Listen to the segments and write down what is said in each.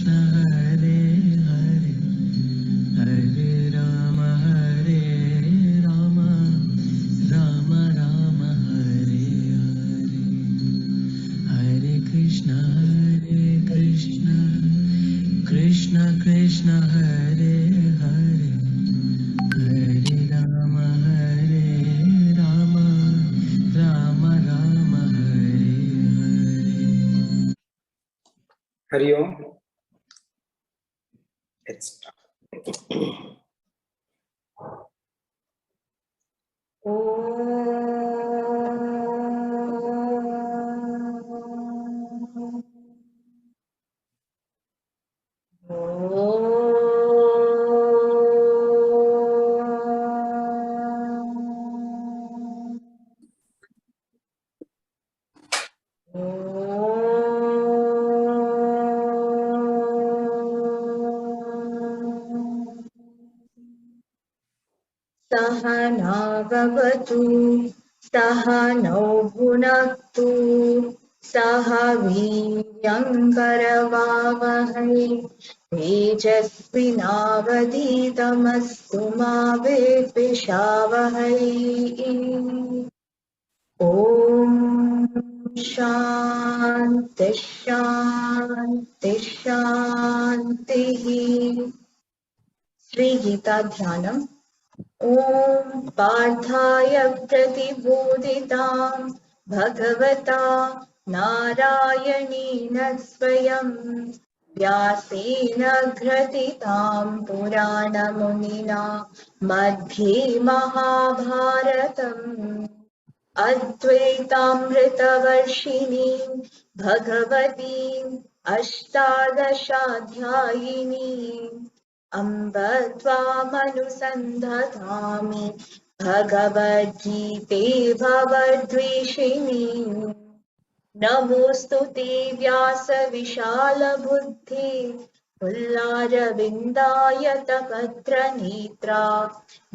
Krishna Hare Hare Hare Rama Rama Rama Hare Hare Hare Krishna Krishna Krishna Hare Hare Hare Rama Rama Rama Hare Hare. Hari Om. Let's start. Sahana Vavatu Sahano Bhunaktu Sahaviryankaravavahai Tejasvinavaditamastu ma vidvishavahai. Om Shanti Shanti Shanti. Sri Gita Dhyanam. Om Parthaya Pratibodhitam Bhagavata Narayanena Swayam Vyasena Gratitam Purana Munina Madhye Mahabharatam Advaitamritavarshini Bhagavati Ashtadashadhyayini Amba Tvamanusandhatami Bhagavad-gite Bhavadvishini Namostute Vyasa Vishala Buddhi Pullarabindayatapatra Netra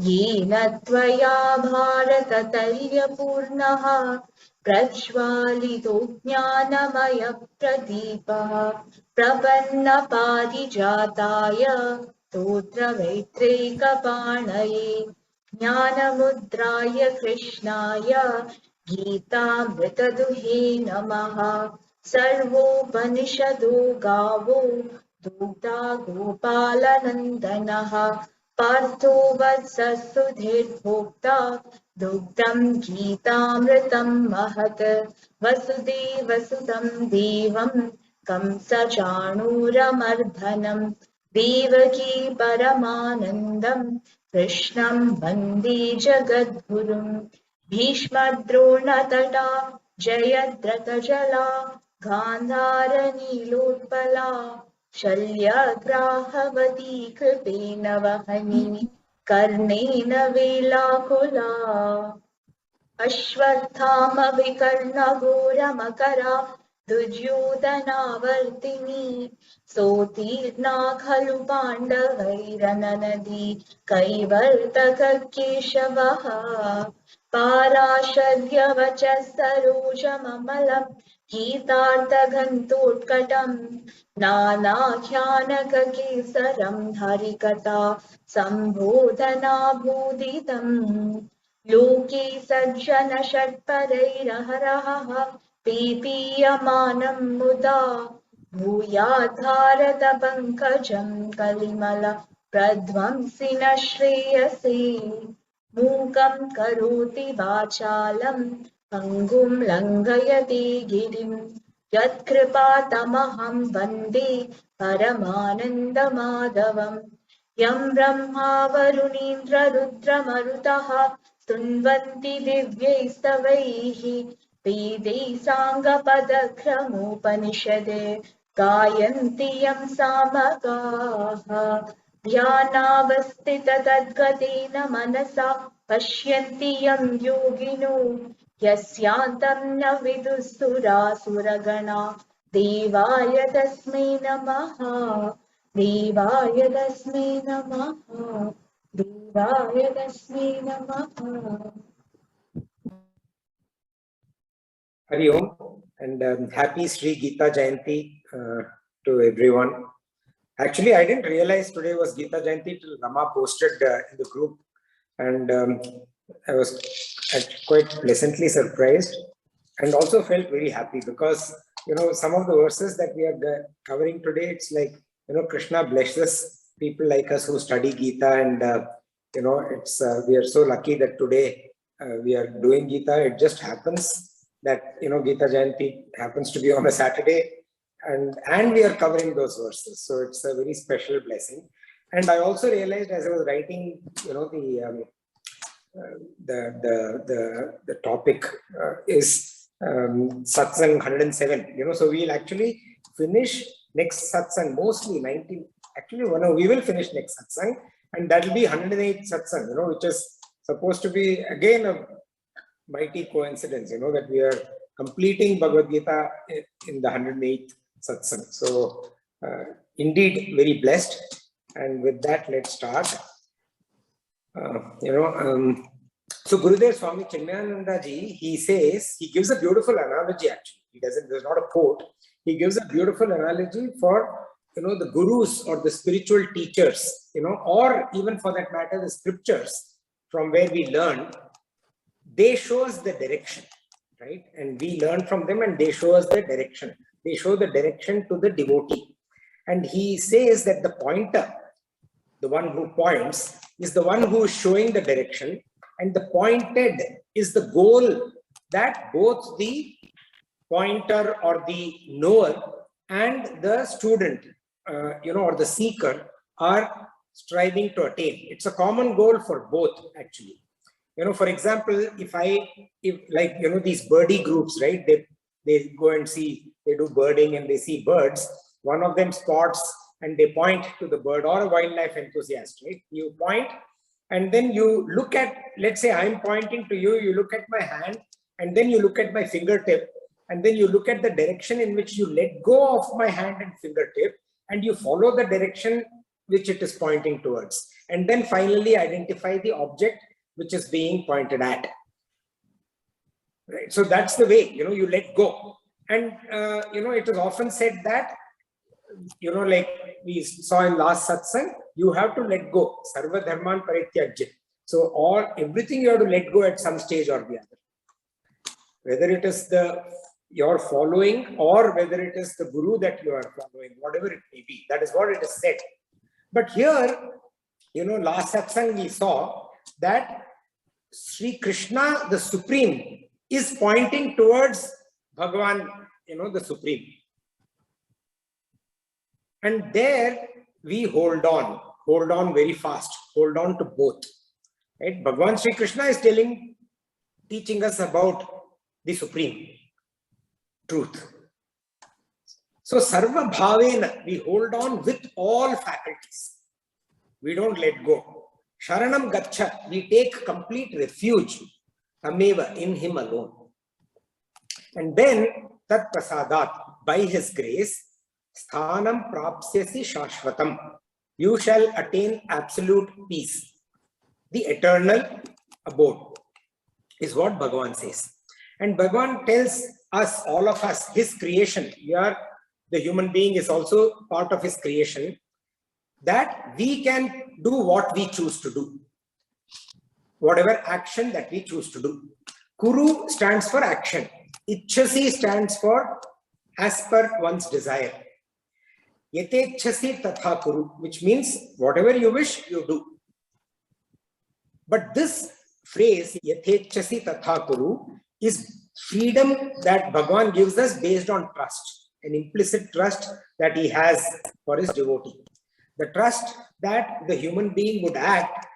Yena Tvaya Bharatataya Purnaha Prajvalito Jnanamaya Pradipaha Prapanna Parijataya Totra Vaitrekapanaya Jnanamudraya Krishnaya Gītāmritaduhe namaha sarvopanishado gavo dugdha gopalanandanaha partho vatsasudhirbhokta dugdham gītāmritam mahat vasudevasutam devam kamsachanūramardhanam devaki paramanandam krishnam vande jagadgurum Bhishmadronatata Jayadratajala Gandhara-Nilotpala Shalyagrahavati Kripena Vahani Karnena Velakula Ashwathama Vikarna Gora Makara Duryodhanavartini Sotirna Khalu Pandavairananadi Kaivartaka Keshavaha Parashadhyavacha Sarojamamalam Geetarthagantootkatam Nanakyanaka Kesaram Harikata Sambodhana Bhuditam Loke Sajjana Shatparairaharaha Pipiyamanam Muda Bhuyadharata Pankajam Kalimala Pradvamsina Shreyase Mukam Karoti Vachalam Pangum Langayati Girim Yatkripatamaham Vande Paramananda Madhavam Yam Brahma Varunindra Rudra Marutaha Tunvanti Divyaistavaihi Vedai Sangapadakramupaniषदे Gayanti Yam Samagaha Dhyanavastita Tadgatena Manasa Pashyanti Yam Yogino Yasyantam Na Vidusura Suragana Devaya Tasmai Namaha Devaya Tasmai Namaha Devaya Tasmai Namaha. Hari Om and happy Sri Gita Jayanti to everyone. Actually, I didn't realize today was Gita Jayanti till Rama posted in the group, and I was quite pleasantly surprised, and also felt very happy because some of the verses that we are covering today, it's like Krishna blesses people like us who study Gita, and it's we are so lucky that today we are doing Gita. It just happens that Gita Jayanti happens to be on a Saturday, and we are covering those verses, so it's a very special blessing. And I also realized as I was writing the topic is Satsang 107. So we'll actually finish next Satsang, mostly 19. Actually, we will finish next Satsang, and that will be 108 Satsang. Which is supposed to be again a mighty coincidence. That we are completing Bhagavad Gita in the 108th Satsang. So indeed very blessed. And with that, let's start. So Gurudev Swami Chinmayananda ji, he says, he gives a beautiful analogy actually. There's not a quote. He gives a beautiful analogy for, the gurus or the spiritual teachers, or even for that matter, the scriptures from where we learn. They show us the direction, right? And we learn from them and they show us the direction. They show the direction to the devotee. And he says that the pointer, the one who points, is the one who is showing the direction, and the pointed is the goal that both the pointer or the knower and the student, or the seeker are striving to attain. It's a common goal for both actually. For example, if these birdie groups, right? They go and see, they do birding and they see birds. One of them spots and they point to the bird, or a wildlife enthusiast, right? You point and then you look at, let's say I'm pointing to you, you look at my hand and then you look at my fingertip and then you look at the direction in which you let go of my hand and fingertip and you follow the direction which it is pointing towards. And then finally identify the object which is being pointed at. Right? So that's the way, you let go. And, it is often said that, like we saw in last satsang, you have to let go. Sarva dharman parityajya. So everything you have to let go at some stage or the other. Whether it is you're following or whether it is the guru that you are following, whatever it may be, that is what it is said. But here, last satsang we saw that Sri Krishna, the Supreme, is pointing towards Bhagavan, the Supreme. And there we hold on very fast, hold on to both. Right? Bhagavan Sri Krishna is teaching us about the Supreme truth. So Sarva Bhavena, we hold on with all faculties. We don't let go. Sharanam Gacha, we take complete refuge. Tameva, in him alone. And then Tat Prasadat, by his grace, Sthanam Prapsyasi Shashvatam, you shall attain absolute peace. The eternal abode is what Bhagavan says. And Bhagavan tells us, all of us, his creation, the human being is also part of his creation, that we can do what we choose to do. Whatever action that we choose to do. Kuru stands for action. Ichchasi stands for as per one's desire. Yatechchasi tatha kuru, which means whatever you wish, you do. But this phrase, Yatechchasi tatha kuru, is freedom that Bhagavan gives us based on trust, an implicit trust that he has for his devotee. The trust that the human being would act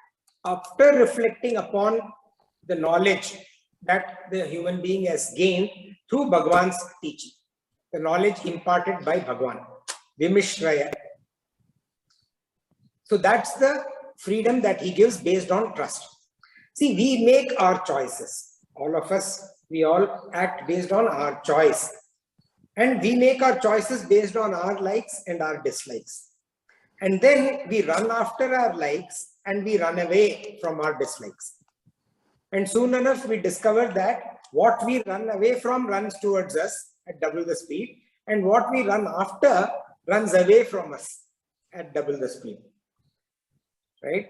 after reflecting upon the knowledge that the human being has gained through Bhagavan's teaching, the knowledge imparted by Bhagavan, Vimishraya. So that's the freedom that he gives based on trust. See, we make our choices. All of us, we all act based on our choice. And we make our choices based on our likes and our dislikes. And then we run after our likes and we run away from our dislikes. And soon enough, we discover that what we run away from runs towards us at double the speed, and what we run after runs away from us. at double the speed, right?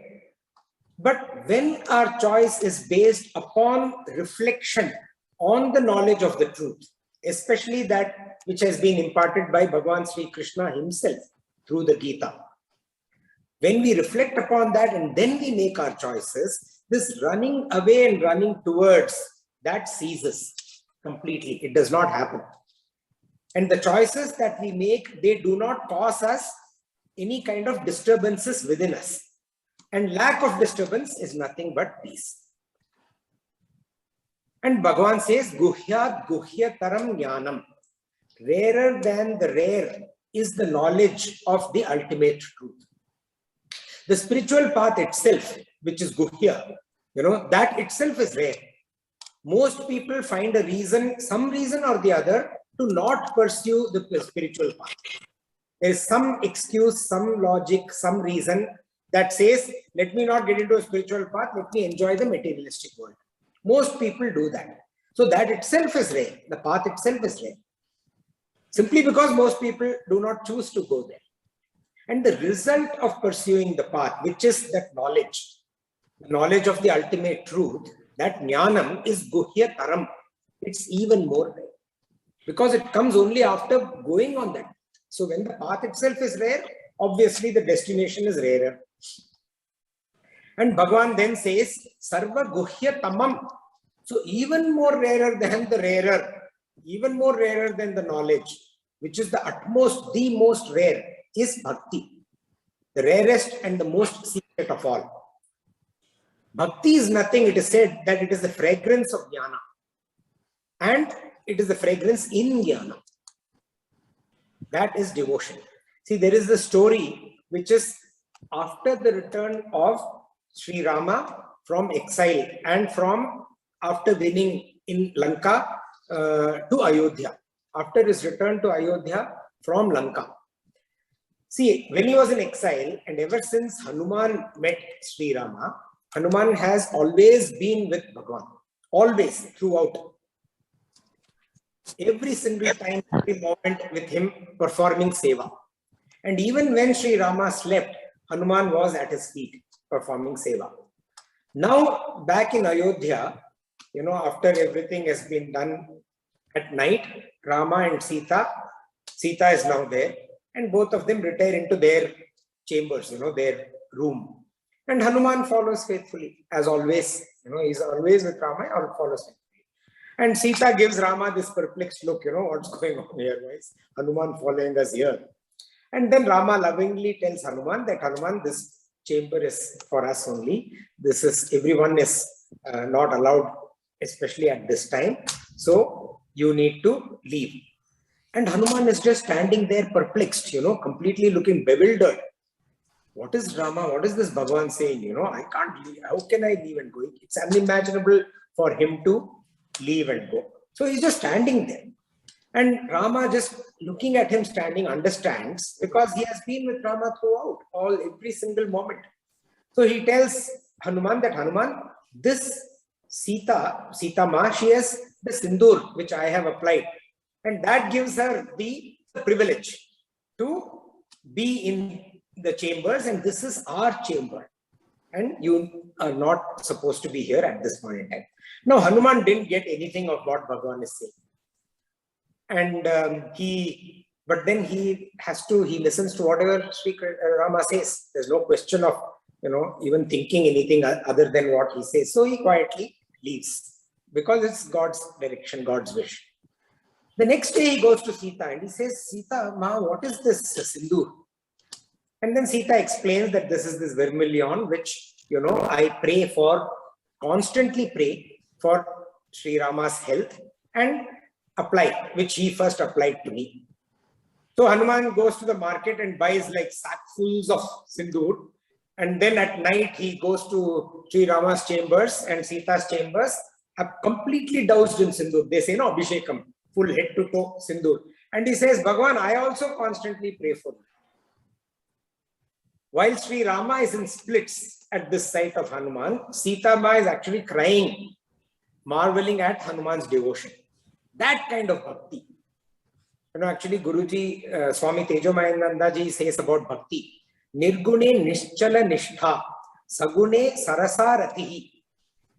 But when our choice is based upon reflection on the knowledge of the truth, especially that which has been imparted by Bhagavan Sri Krishna himself through the Gita, when we reflect upon that and then we make our choices, this running away and running towards, that ceases completely. It does not happen. And the choices that we make, they do not cause us any kind of disturbances within us. And lack of disturbance is nothing but peace. And Bhagavan says, Guhyat Guhyataram Jnanam. Rarer than the rare is the knowledge of the ultimate truth. The spiritual path itself, which is Guhya, that itself is rare. Most people find a reason, some reason or the other, to not pursue the spiritual path. There is some excuse, some logic, some reason that says, let me not get into a spiritual path, let me enjoy the materialistic world. Most people do that. So that itself is rare. The path itself is rare. Simply because most people do not choose to go there. And the result of pursuing the path, which is that knowledge, the knowledge of the ultimate truth, that jnanam is guhya taram. It's even more rare. Because it comes only after going on that. So when the path itself is rare, obviously the destination is rarer. And Bhagavan then says, Sarva Guhya Tamam. So even more rarer than the rarer, even more rarer than the knowledge, which is the utmost, the most rare, is Bhakti. The rarest and the most secret of all. Bhakti is nothing, it is said that it is the fragrance of jnana. And it is the fragrance in jnana. That is devotion. See, there is the story which is after the return of Sri Rama from exile and from after winning in Lanka to Ayodhya. After his return to Ayodhya from Lanka. See, when he was in exile and ever since Hanuman met Sri Rama, Hanuman has always been with Bhagavan. Always, throughout. Every single time, every moment with him performing seva. And even when Sri Rama slept, Hanuman was at his feet performing seva. Now, back in Ayodhya, after everything has been done at night, Rama and Sita is now there, and both of them retire into their chambers, their room. And Hanuman follows faithfully, as always. He's always with Rama or follows faithfully. And Sita gives Rama this perplexed look, what's going on here? Why is Hanuman following us here? And then Rama lovingly tells Hanuman that Hanuman, this chamber is for us only. Everyone is not allowed, especially at this time. So you need to leave. And Hanuman is just standing there perplexed, completely looking bewildered. What is Rama? What is this Bhagavan saying? I can't leave. How can I leave and go? It's unimaginable for him to leave and go. So he's just standing there. And Rama, just looking at him standing, understands because he has been with Rama throughout, every single moment. So he tells Hanuman that Hanuman, this Sita Ma, she has the sindoor which I have applied. And that gives her the privilege to be in the chambers, and this is our chamber. And you are not supposed to be here at this point in time. Now, Hanuman didn't get anything of what Bhagavan is saying. And but then he listens to whatever Sri Rama says. There's no question of, even thinking anything other than what he says. So he quietly leaves because it's God's direction, God's wish. The next day he goes to Sita and he says, Sita, Ma, what is this sindoor? And then Sita explains that this is this vermilion, which, I constantly pray for Sri Rama's health and apply, which he first applied to me. So Hanuman goes to the market and buys like sackfuls of sindoor. And then at night he goes to Sri Rama's chambers and Sita's chambers, are completely doused in sindoor. They say, no, Abhishekam, full head to toe sindoor. And he says, Bhagavan, I also constantly pray for you. While Sri Rama is in splits at this sight of Hanuman, Sita Ma is actually crying, marveling at Hanuman's devotion. That kind of bhakti. Actually Guruji, Swami Tejomayananda ji says about bhakti, Nirgune Nischala Nishtha, Sagune Sarasaratihi,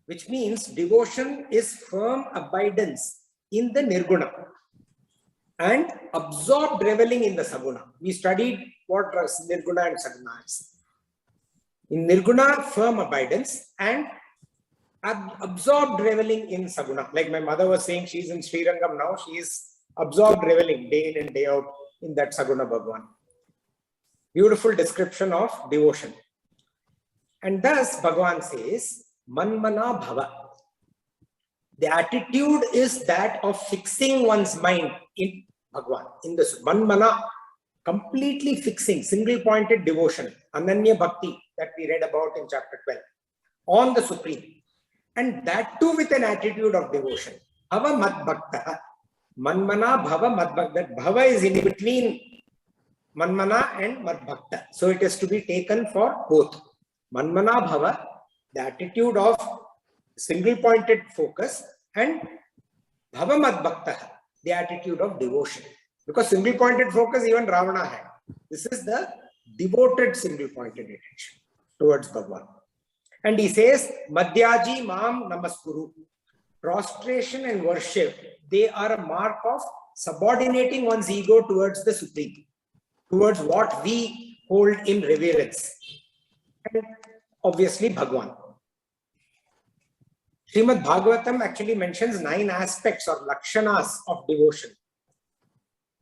which means devotion is firm abidance in the Nirguna and absorbed reveling in the Saguna. We studied what Nirguna and Saguna is. In Nirguna, firm abidance and absorbed reveling in Saguna. Like my mother was saying, she's in Srirangam now, she is absorbed reveling day in and day out in that Saguna Bhagwan. Beautiful description of devotion. And thus Bhagwan says, Manmana Bhava. The attitude is that of fixing one's mind in Bhagwan, in the Manmana, completely fixing, single-pointed devotion, Ananya Bhakti that we read about in chapter 12, on the Supreme. And that too with an attitude of devotion. Bhava Mad Bhakta. Manmana Bhava Mad Bhakta. That Bhava is in between Manmana and Mad Bhakta. So it is to be taken for both. Manmana Bhava, the attitude of single-pointed focus, and Bhava Mad Bhakta, the attitude of devotion. Because single-pointed focus even Ravana had. This is the devoted single-pointed attention towards Bhagwan. And he says, Madhyaji Mam Namaskuru. Prostration and worship, they are a mark of subordinating one's ego towards the Supreme, towards what we hold in reverence. And obviously Bhagwan. Srimad Bhagavatam actually mentions 9 aspects or lakshanas of devotion.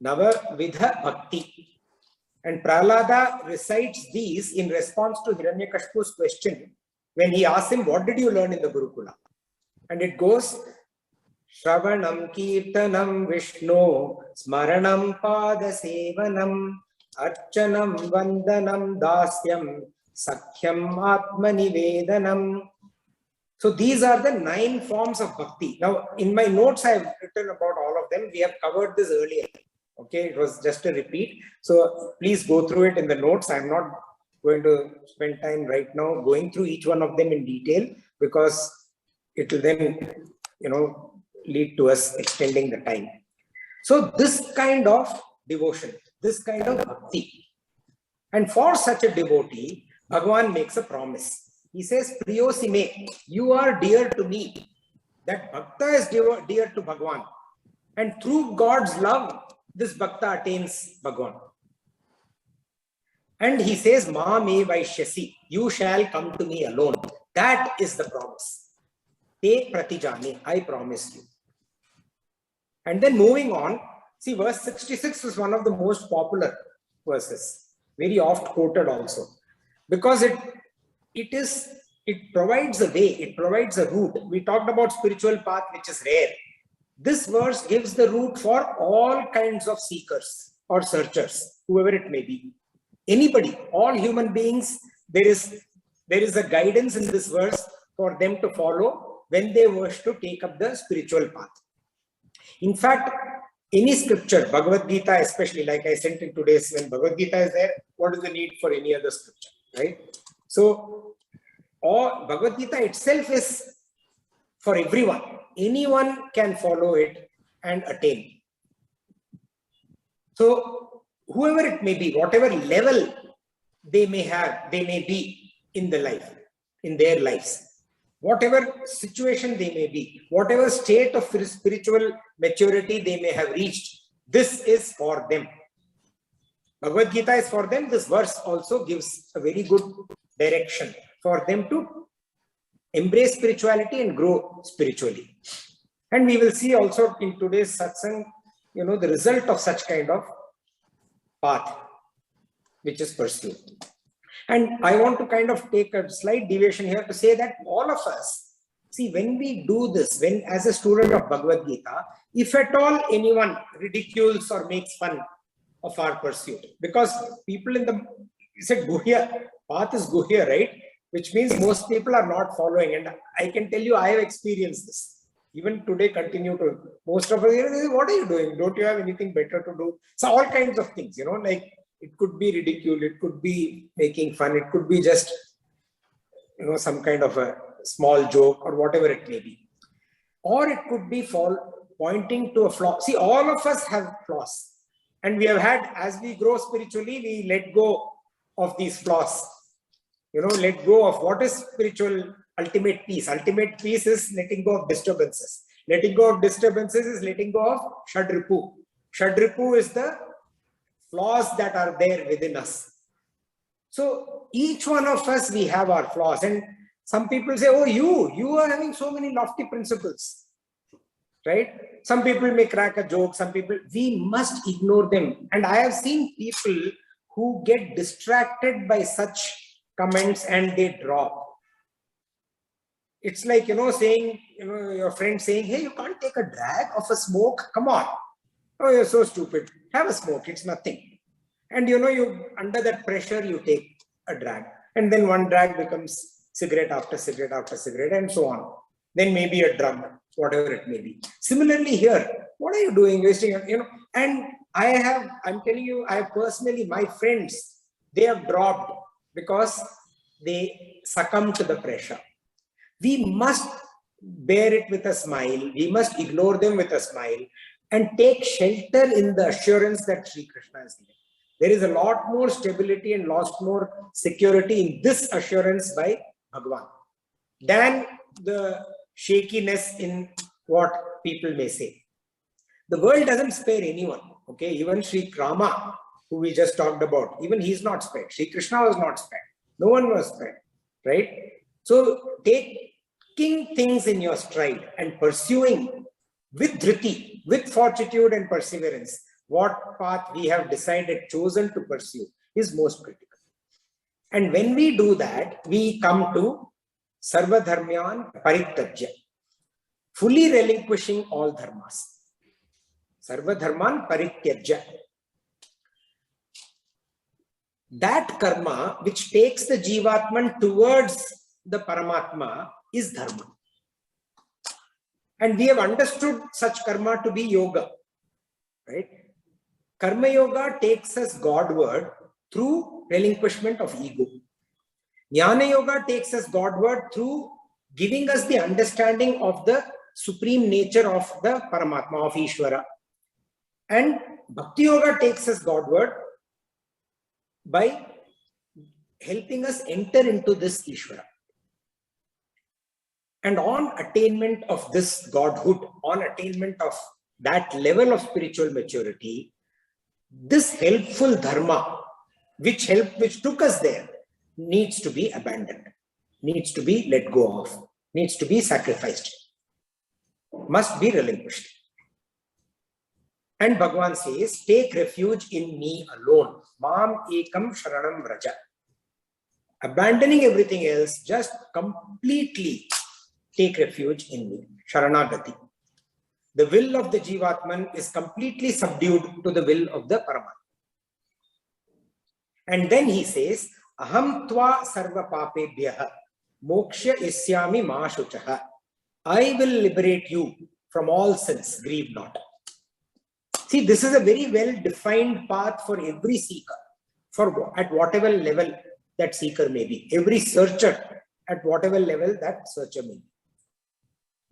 Nava Vidha Bhakti. And Prahlada recites these in response to Hiranyakashipu's question when he asked him, what did you learn in the Gurukula? And it goes, Shravanam Kirtanam Vishnu, Smaranam Pada Sevanam, Archanam Vandanam Dasyam, Sakhyam Atmanivedanam. So these are the 9 forms of bhakti. Now, in my notes, I have written about all of them. We have covered this earlier. Okay, it was just a repeat. So please go through it in the notes. I'm not going to spend time right now going through each one of them in detail because it will then, lead to us extending the time. So this kind of devotion, this kind of bhakti. And for such a devotee, Bhagavan makes a promise. He says, Priyosime, you are dear to me. That bhakta is dear to Bhagavan. And through God's love, this bhakta attains Bhagavan. And he says, Ma me vaishyasi, you shall come to me alone. That is the promise. Te pratijane, I promise you. And then moving on, see, verse 66 is one of the most popular verses, very oft quoted also, because it provides a way, it provides a route. We talked about spiritual path, which is rare. This verse gives the route for all kinds of seekers or searchers, whoever it may be. Anybody, all human beings, there is a guidance in this verse for them to follow when they wish to take up the spiritual path. In fact, any scripture, Bhagavad Gita especially, like I sent in today's, when Bhagavad Gita is there, what is the need for any other scripture, right? So, Bhagavad Gita itself is for everyone. Anyone can follow it and attain. So, whoever it may be, whatever level they may have, they may be in the life, in their lives, whatever situation they may be, whatever state of spiritual maturity they may have reached, this is for them. Bhagavad Gita is for them. This verse also gives a very good direction for them to embrace spirituality and grow spiritually. And we will see also in today's satsang, the result of such kind of path which is pursued. And I want to kind of take a slight deviation here to say that all of us, see, when we do this, when as a student of Bhagavad Gita, if at all anyone ridicules or makes fun of our pursuit, because people in the, you said Guhya, path is Guhya, right? Which means most people are not following. And I can tell you, I have experienced this. Even today, continue to, most of us, what are you doing? Don't you have anything better to do? So all kinds of things, like it could be ridicule, it could be making fun, it could be just, some kind of a small joke or whatever it may be. Or it could be pointing to a flaw. See, all of us have flaws. And we have had, as we grow spiritually, we let go of these flaws. Let go of what is spiritual ultimate peace. Ultimate peace is letting go of disturbances. Letting go of disturbances is letting go of Shadripu. Shadripu is the flaws that are there within us. So each one of us, we have our flaws. And some people say, oh, you are having so many lofty principles, right? Some people may crack a joke. Some people, we must ignore them. And I have seen people who get distracted by such comments and they drop. It's like, saying, your friend saying, hey, you can't take a drag of a smoke. Come on. Oh, you're so stupid. Have a smoke. It's nothing. And you under that pressure, you take a drag. And then one drag becomes cigarette after cigarette after cigarette and so on. Then maybe a drug, whatever it may be. Similarly here, what are you doing? Wasting, and I'm telling you, I have personally, my friends, they have dropped because they succumb to the pressure. We must bear it with a smile. We must ignore them with a smile and take shelter in the assurance that Sri Krishna is given. There is a lot more stability and lot more security in this assurance by Bhagavan than the shakiness in what people may say. The world doesn't spare anyone. Okay, even Sri Rama, who we just talked about, even he's not spared. Sri Krishna was not spared. No one was spared, right? So taking things in your stride and pursuing with dhriti, with fortitude and perseverance, what path we have chosen to pursue is most critical. And when we do that, we come to Sarva Dharmyan Parityajya, fully relinquishing all dharmas. Sarva Dharman Parityajya. That karma which takes the Jivatman towards the Paramatma is dharma. And we have understood such karma to be yoga, right? Karma yoga takes us Godward through relinquishment of ego. Jnana yoga takes us Godward through giving us the understanding of the supreme nature of the Paramatma, of Ishvara. And Bhakti yoga takes us Godward by helping us enter into this Ishvara. And on attainment of this Godhood, on attainment of that level of spiritual maturity, this helpful dharma, which took us there, needs to be abandoned, needs to be let go of, needs to be sacrificed, must be relinquished. And Bhagavan says, take refuge in me alone. Mam ekam sharanam vraja. Abandoning everything else, just completely take refuge in me. Sharanagati. The will of the Jivatman is completely subdued to the will of the Paramatma. And then he says, Aham tva sarva papebhyaha moksha isyami ma shuchaha. I will liberate you from all sins, grieve not. See, this is a very well-defined path for every seeker, at whatever level that seeker may be. Every searcher, at whatever level that searcher may be.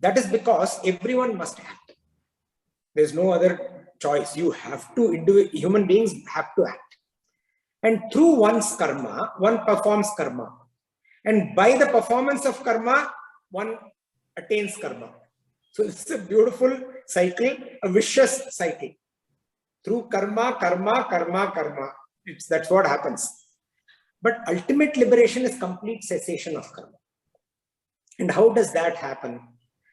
That is because everyone must act. There's no other choice. You have to, human beings have to act. And through one's karma, one performs karma. And by the performance of karma, one attains karma. So it's a beautiful cycle, a vicious cycle. Through karma, karma, karma, karma. That's what happens. But ultimate liberation is complete cessation of karma. And how does that happen?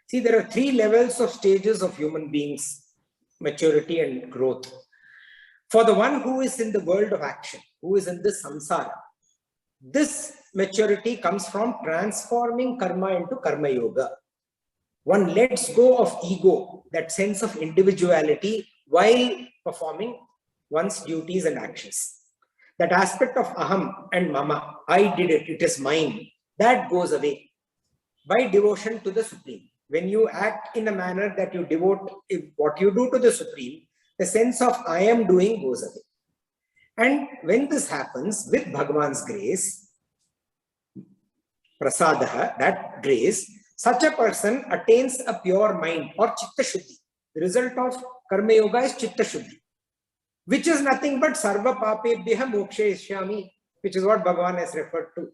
See, there are 3 levels of stages of human beings' maturity and growth. For the one who is in the world of action, who is in this samsara, this maturity comes from transforming karma into karma yoga. One lets go of ego, that sense of individuality, while performing one's duties and actions. That aspect of aham and mama, I did it, it is mine, that goes away by devotion to the Supreme. When you act in a manner that you devote what you do to the Supreme, the sense of I am doing goes away. And when this happens with Bhagavan's grace, prasadaha, that grace, such a person attains a pure mind or chitta shuddhi. The result of karma yoga is chitta shuddhi, which is nothing but sarva papebhyaha moksha ishyami. which is what Bhagavan has referred to.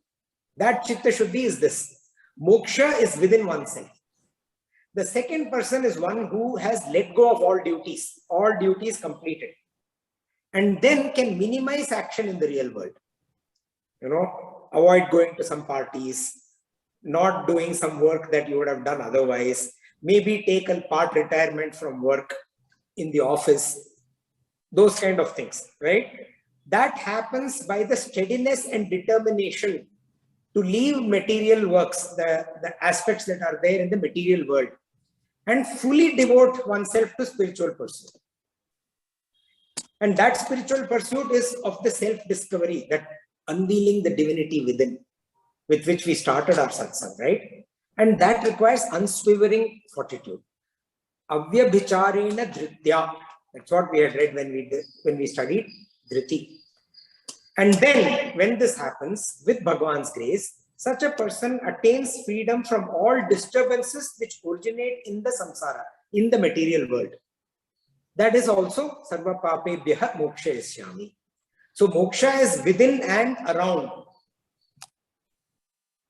That Chitta Shuddhi is this. Moksha is within oneself. The second person is one who has let go of all duties completed, and then can minimize action in the real world. Avoid going to some parties, not doing some work that you would have done otherwise, maybe take a part retirement from work in the office, those kind of things, right? That happens by the steadiness and determination to leave material works, the aspects that are there in the material world, and fully devote oneself to spiritual pursuit. And that spiritual pursuit is of the self-discovery, that unveiling the divinity within, with which we started our satsang, right? And that requires unswivering fortitude. Avyabhicharena dhritya. That's what we had read when we studied dhriti. And then when this happens, with Bhagavan's grace, such a person attains freedom from all disturbances which originate in the samsara, in the material world. That is also sarva papebhyaha mokshayisyami. So moksha is within and around.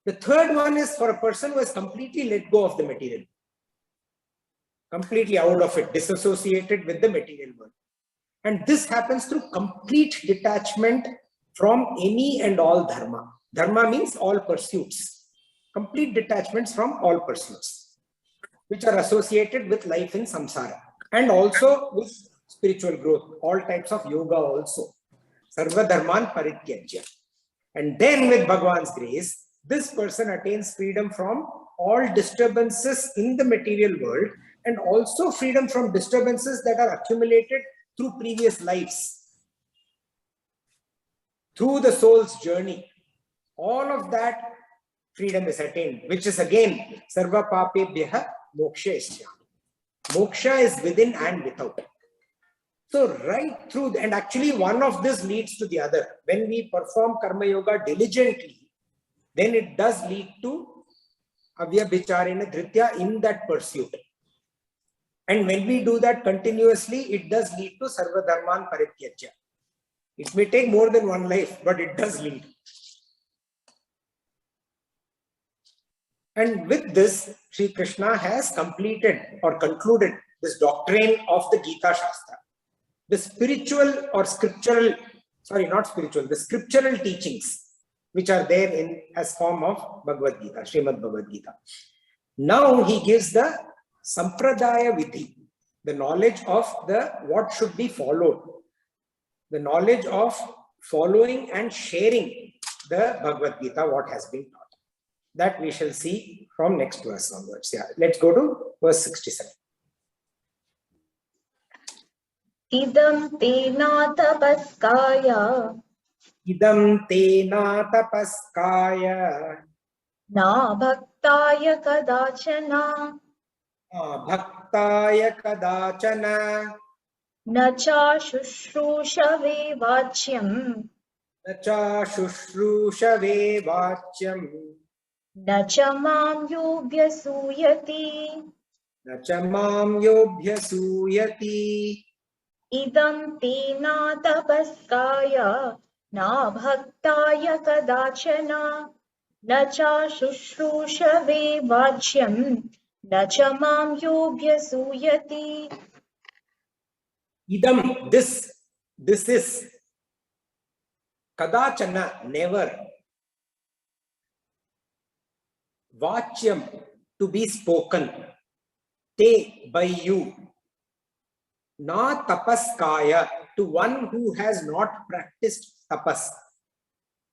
The third one is for a person who has completely let go of the material, completely out of it, disassociated with the material world. And this happens through complete detachment from any and all dharma. Dharma means all pursuits. Complete detachments from all pursuits, which are associated with life in samsara, and also with spiritual growth, all types of yoga also. Sarva dharman parityajya. And then with Bhagavan's grace, this person attains freedom from all disturbances in the material world, and also freedom from disturbances that are accumulated through previous lives, through the soul's journey. All of that freedom is attained, which is again sarva papebhyaha mokshayisyami. Moksha is within and without. So right through, and actually one of this leads to the other. When we perform karma yoga diligently, then it does lead to avyabhicharena dhritya, in that pursuit. And when we do that continuously, it does lead to sarva dharman parityajya. It may take more than one life, but it does lead. And with this, Sri Krishna has completed or concluded this doctrine of the Gita Shastra. The spiritual or scriptural, the scriptural teachings which are there in as form of Bhagavad Gita, Srimad Bhagavad Gita. Now he gives the Sampradaya Vidhi, the knowledge of what should be followed, the knowledge of following and sharing the Bhagavad Gita, what has been taught. That we shall see from next verse onwards. Yeah, let's go to verse 67. Idam tena tapaskaya. Idam tena tapaskaya. Na bhaktaya kadachana. Bhaktaya kadachana. Na cha shushrusha vachyam. Na cha shushrusha vachyam. Na cha mam yobhyasuyati. Na cha mam yobhyasuyati. Idam tena tapaskaya. Na bhaktaya kadachana. Na cha shushrusha vachyam. Na cha mam yobhyasuyati. Idam, this is kadachana, never. Vachyam, to be spoken. Te, by you. Na tapaskaya, to one who has not practiced tapas.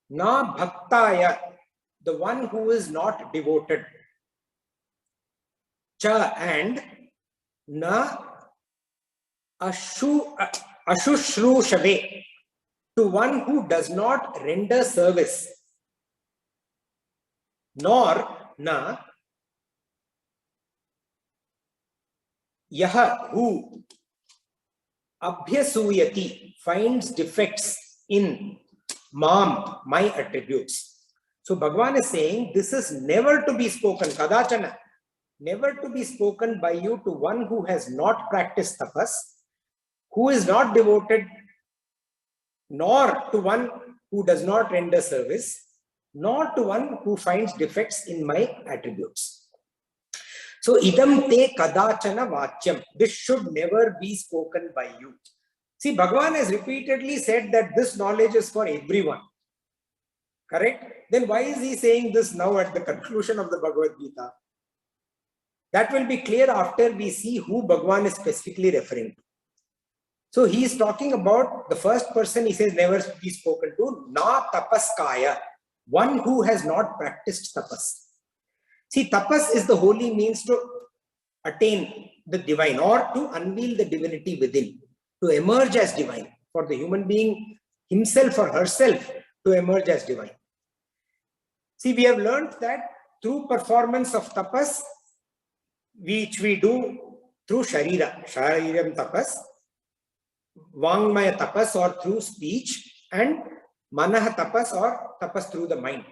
Na bhaktaya, the one who is not devoted. Cha, and na ashushrushaveh, to one who does not render service. Nor na yaha, who abhyasuyati, finds defects in mam, my attributes. So Bhagavan is saying this is never to be spoken, kadachana, never to be spoken by you to one who has not practiced tapas, who is not devoted, nor to one who does not render service, nor to one who finds defects in my attributes. So, idam te kadachana vachyam. This should never be spoken by you. See, Bhagavan has repeatedly said that this knowledge is for everyone. Correct? Then why is he saying this now at the conclusion of the Bhagavad Gita? That will be clear after we see who Bhagavan is specifically referring to. So he is talking about the first person, he says, never be spoken to, na tapaskaya, one who has not practiced tapas. See, tapas is the holy means to attain the divine or to unveil the divinity within, to emerge as divine, for the human being himself or herself to emerge as divine. See, we have learned that through performance of tapas, which we do through shariram tapas, vangmaya tapas or through speech, and manaha tapas or tapas through the mind.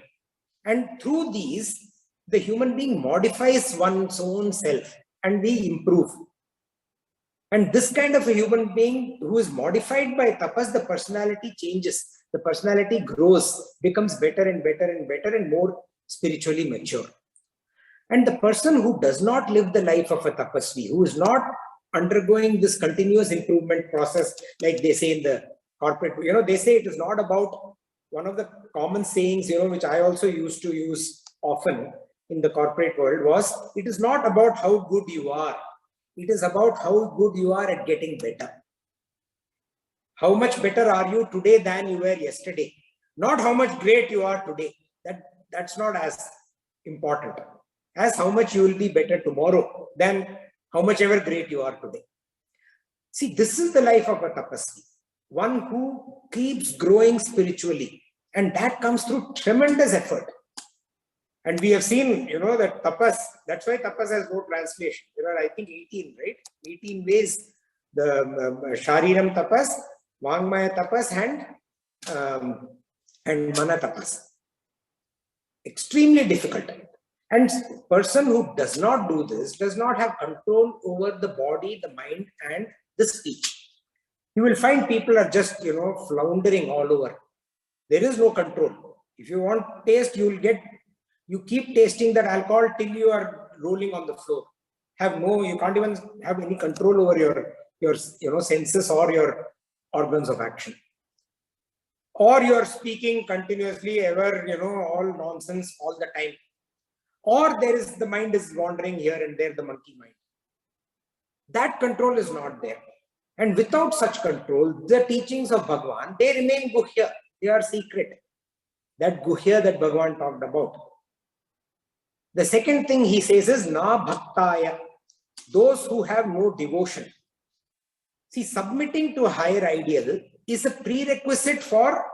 And through these, the human being modifies one's own self and we improve. And this kind of a human being who is modified by tapas, the personality changes, the personality grows, becomes better and better and better and more spiritually mature. And the person who does not live the life of a tapasvi, who is not undergoing this continuous improvement process, like they say in the corporate, they say it is not about, one of the common sayings, which I also used to use often in the corporate world was, it is not about how good you are. It is about how good you are at getting better. How much better are you today than you were yesterday? Not how much great you are today. That's not as important as how much you will be better tomorrow than how much ever great you are today. See, this is the life of a tapasvi, one who keeps growing spiritually, and that comes through tremendous effort. And we have seen, that tapas, that's why tapas has no translation. There are, I think, 18, right? 18 ways, the shariram tapas, vangmaya tapas, and mana tapas. Extremely difficult. And person who does not do this does not have control over the body, the mind, and the speech. You will find people are just, floundering all over. There is no control. If you want taste, you keep tasting that alcohol till you are rolling on the floor. You can't even have any control over your senses or your organs of action. Or you are speaking continuously, ever, all nonsense all the time. Or the mind is wandering here and there, the monkey mind. That control is not there. And without such control, the teachings of Bhagavan, they remain guhya. They are secret. That guhya that Bhagavan talked about. The second thing he says is na bhaktaya, those who have no devotion. See, submitting to a higher ideal is a prerequisite for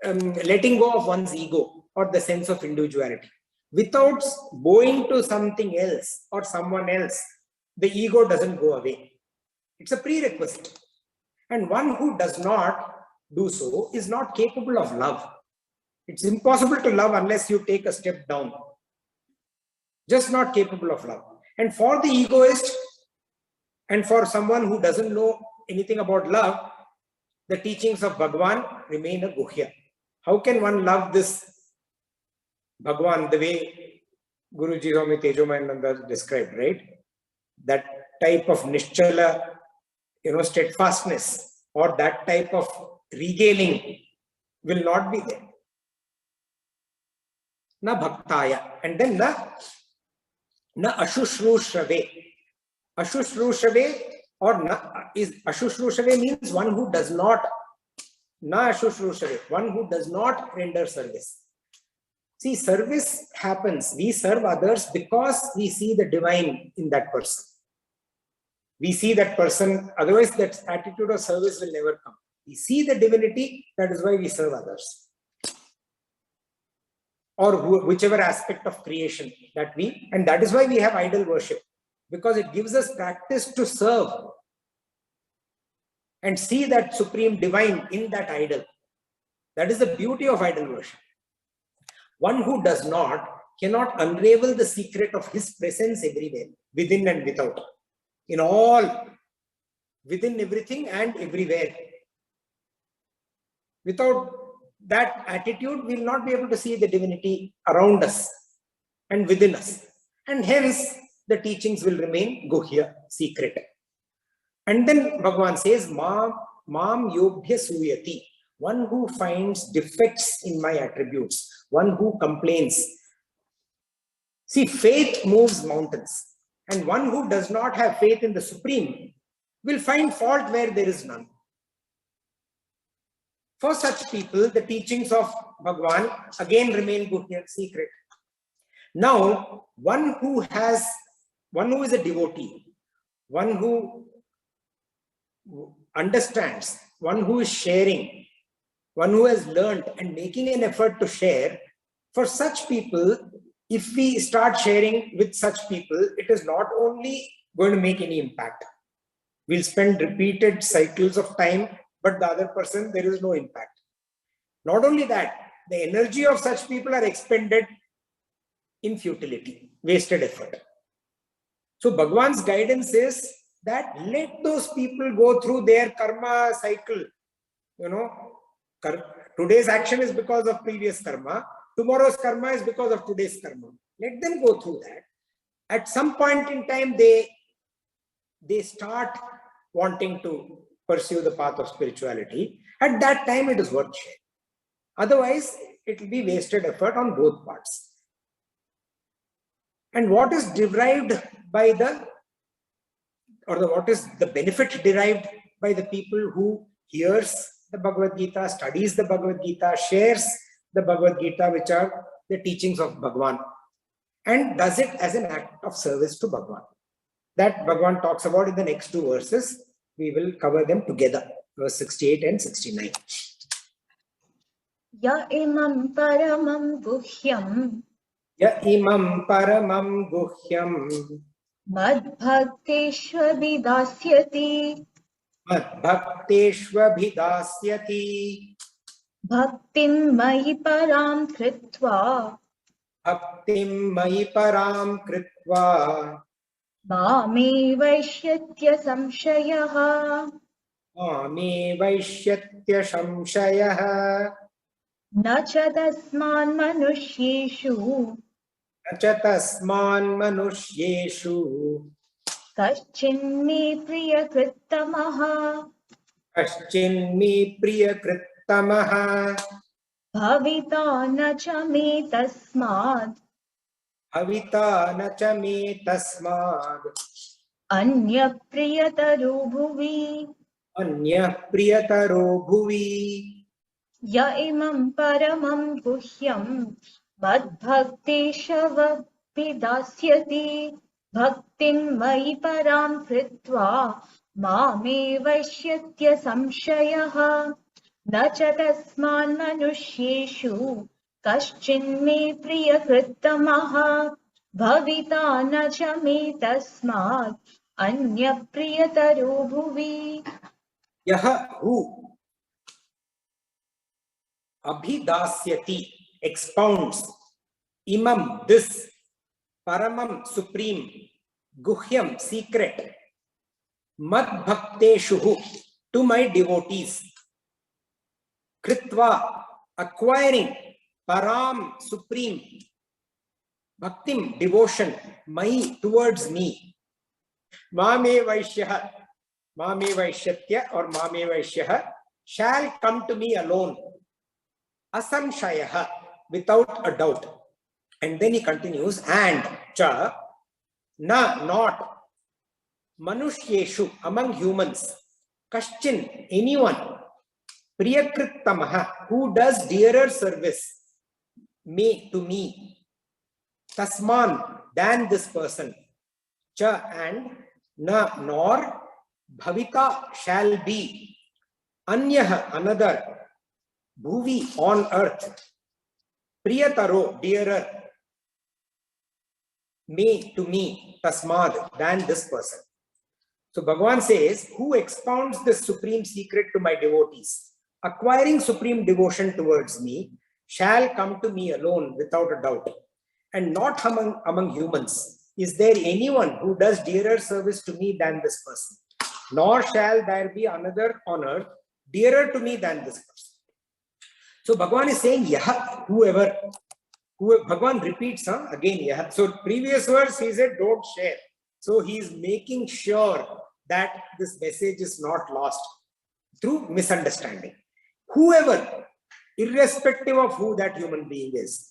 letting go of one's ego or the sense of individuality. Without bowing to something else or someone else, the ego doesn't go away. It's a prerequisite. And one who does not do so is not capable of love. It's impossible to love unless you take a step down. Just not capable of love. And for the egoist and for someone who doesn't know anything about love, the teachings of Bhagavan remain a guhya. How can one love this Bhagavan the way Guruji Swami Tejomayananda described, right? That type of nischala, steadfastness, or that type of regaling will not be there. Na bhaktaya. And then na ashushrushrave. Ashushrushrave or ashushrushrave means one who does not, na ashushrushrave, one who does not render service. See, service happens. We serve others because we see the divine in that person. We see that person, otherwise that attitude of service will never come. We see the divinity, that is why we serve others. Or whichever aspect of creation and that is why we have idol worship, because it gives us practice to serve and see that supreme divine in that idol. That is the beauty of idol worship. One who does not cannot unravel the secret of his presence everywhere, within and without, in all, within everything and everywhere. Without that attitude, we will not be able to see the divinity around us and within us. And hence, the teachings will remain guhya, secret. And then Bhagavan says, Mam yobhya suyati, one who finds defects in my attributes, one who complains. See, faith moves mountains. And one who does not have faith in the Supreme will find fault where there is none. For such people, the teachings of Bhagavan again remain guhya, secret. Now, one who is a devotee, one who understands, one who is sharing, one who has learned and making an effort to share, for such people, if we start sharing with such people, it is not only going to make any impact. We'll spend repeated cycles of time, but the other person, there is no impact. Not only that, the energy of such people are expended in futility, wasted effort. So Bhagavan's guidance is that let those people go through their karma cycle. You know, today's action is because of previous karma. Tomorrow's karma is because of today's karma. Let them go through that. At some point in time, they start wanting to pursue the path of spirituality. At that time, it is worth sharing. Otherwise, it will be wasted effort on both parts. And what is derived by what is the benefit derived by the people who hears the Bhagavad Gita, studies the Bhagavad Gita, shares the Bhagavad Gita, which are the teachings of Bhagavan, and does it as an act of service to Bhagavan. That Bhagavan talks about in the next two verses. We will cover them together, verse 68 and 69. Ya imam paramam guhyam madbhakteshvabidasyati bhaktim mahi param kritva mame vaishyatya samshayah na cha tasman manusyeshu kaschinme priyakrittamaha bhavita na cha me tasmad anya priyataro bhuvi ya imam paramam guhyam madbhakteshvabidasyati bhaktim mahi param kritva mame vaishyatya samshayah na cha tasman manusyeshu kaschinme priyakrittamaha bhavita na cha me tasmad anya priyataro bhuvi. Yaha who abhidasyati expounds, imam this, paramam supreme, guhyam secret, mad bhakteshu to my devotees, kritva acquiring, param supreme, bhaktim devotion, mai towards me, mame vaishyah, mame vaishyatya or mame vaishyah shall come to me alone, asamshayah without a doubt. And then he continues, and cha not manushyeshu among humans, kaschin anyone, priyakrittamaha who does dearer service, to me, tasman than this person, cha and nor bhavita shall be, anyah another, bhuvi on earth, priyataro dearer, to me, tasmad than this person. So Bhagavan says, who expounds this supreme secret to my devotees, acquiring supreme devotion towards me, shall come to me alone without a doubt, and not among humans is there anyone who does dearer service to me than this person, nor shall there be another on earth dearer to me than this person. So Bhagavan is saying, Yah, whoever Bhagavan repeats again, Yah. So previous verse he said, don't share. So he is making sure that this message is not lost through misunderstanding. Whoever, irrespective of who that human being is,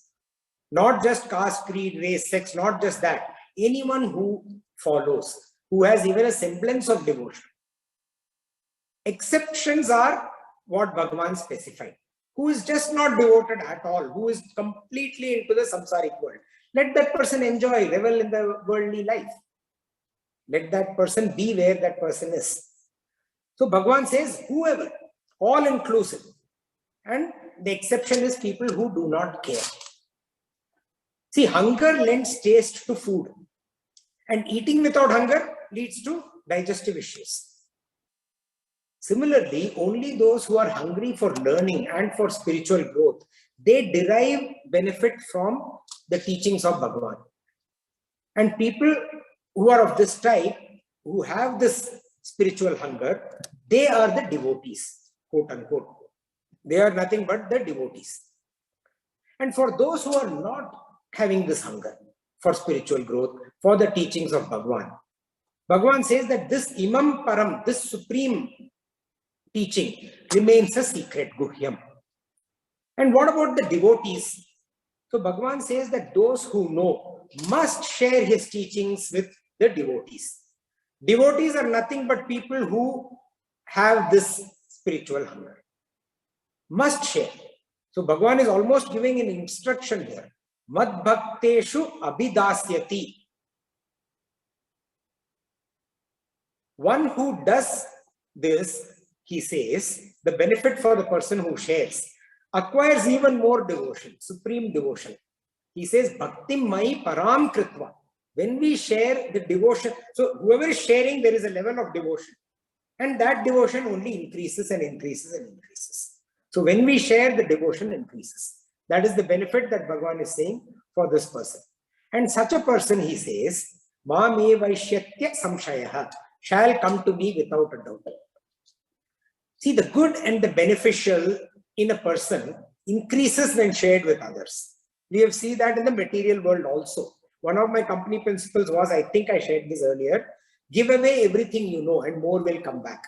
not just caste, creed, race, sex, not just that, anyone who follows, who has even a semblance of devotion. Exceptions are what Bhagavan specified. Who is just not devoted at all, who is completely into the samsaric world. Let that person enjoy, revel in the worldly life. Let that person be where that person is. So Bhagavan says, whoever, all inclusive. And the exception is people who do not care. See, hunger lends taste to food. And eating without hunger leads to digestive issues. Similarly, only those who are hungry for learning and for spiritual growth, they derive benefit from the teachings of Bhagavan. And people who are of this type, who have this spiritual hunger, they are the devotees, quote unquote. They are nothing but the devotees. And for those who are not having this hunger for spiritual growth, for the teachings of Bhagavan, Bhagavan says that this Imam Param, this supreme teaching, remains a secret, Guhyam. And what about the devotees? So Bhagavan says that those who know must share his teachings with the devotees. Devotees are nothing but people who have this spiritual hunger. Must share. So Bhagavan is almost giving an instruction here. Mad bhakteshu abhidasyati. One who does this, he says, the benefit for the person who shares, acquires even more devotion, supreme devotion. He says, Bhaktim mai param kritva. When we share the devotion, so whoever is sharing, there is a level of devotion. And that devotion only increases and increases and increases. So when we share, the devotion increases. That is the benefit that Bhagavan is saying for this person. And such a person, he says, Ma me vaishyatya samshayaha, shall come to me without a doubt. See, the good and the beneficial in a person increases when shared with others. We have seen that in the material world also. One of my company principles was, I think I shared this earlier, give away everything you know and more will come back.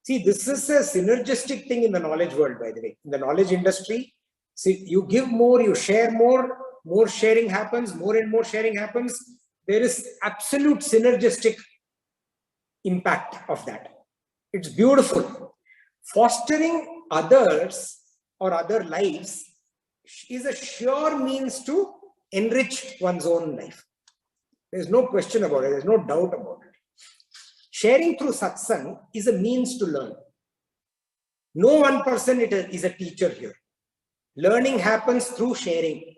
See, this is a synergistic thing in the knowledge world, by the way. In the knowledge industry, see, you give more, you share more, more sharing happens, more and more sharing happens. There is absolute synergistic impact of that. It's beautiful. Fostering others or other lives is a sure means to enrich one's own life. There's no question about it. There's no doubt about it. Sharing through satsang is a means to learn. No one person is a teacher here. Learning happens through sharing.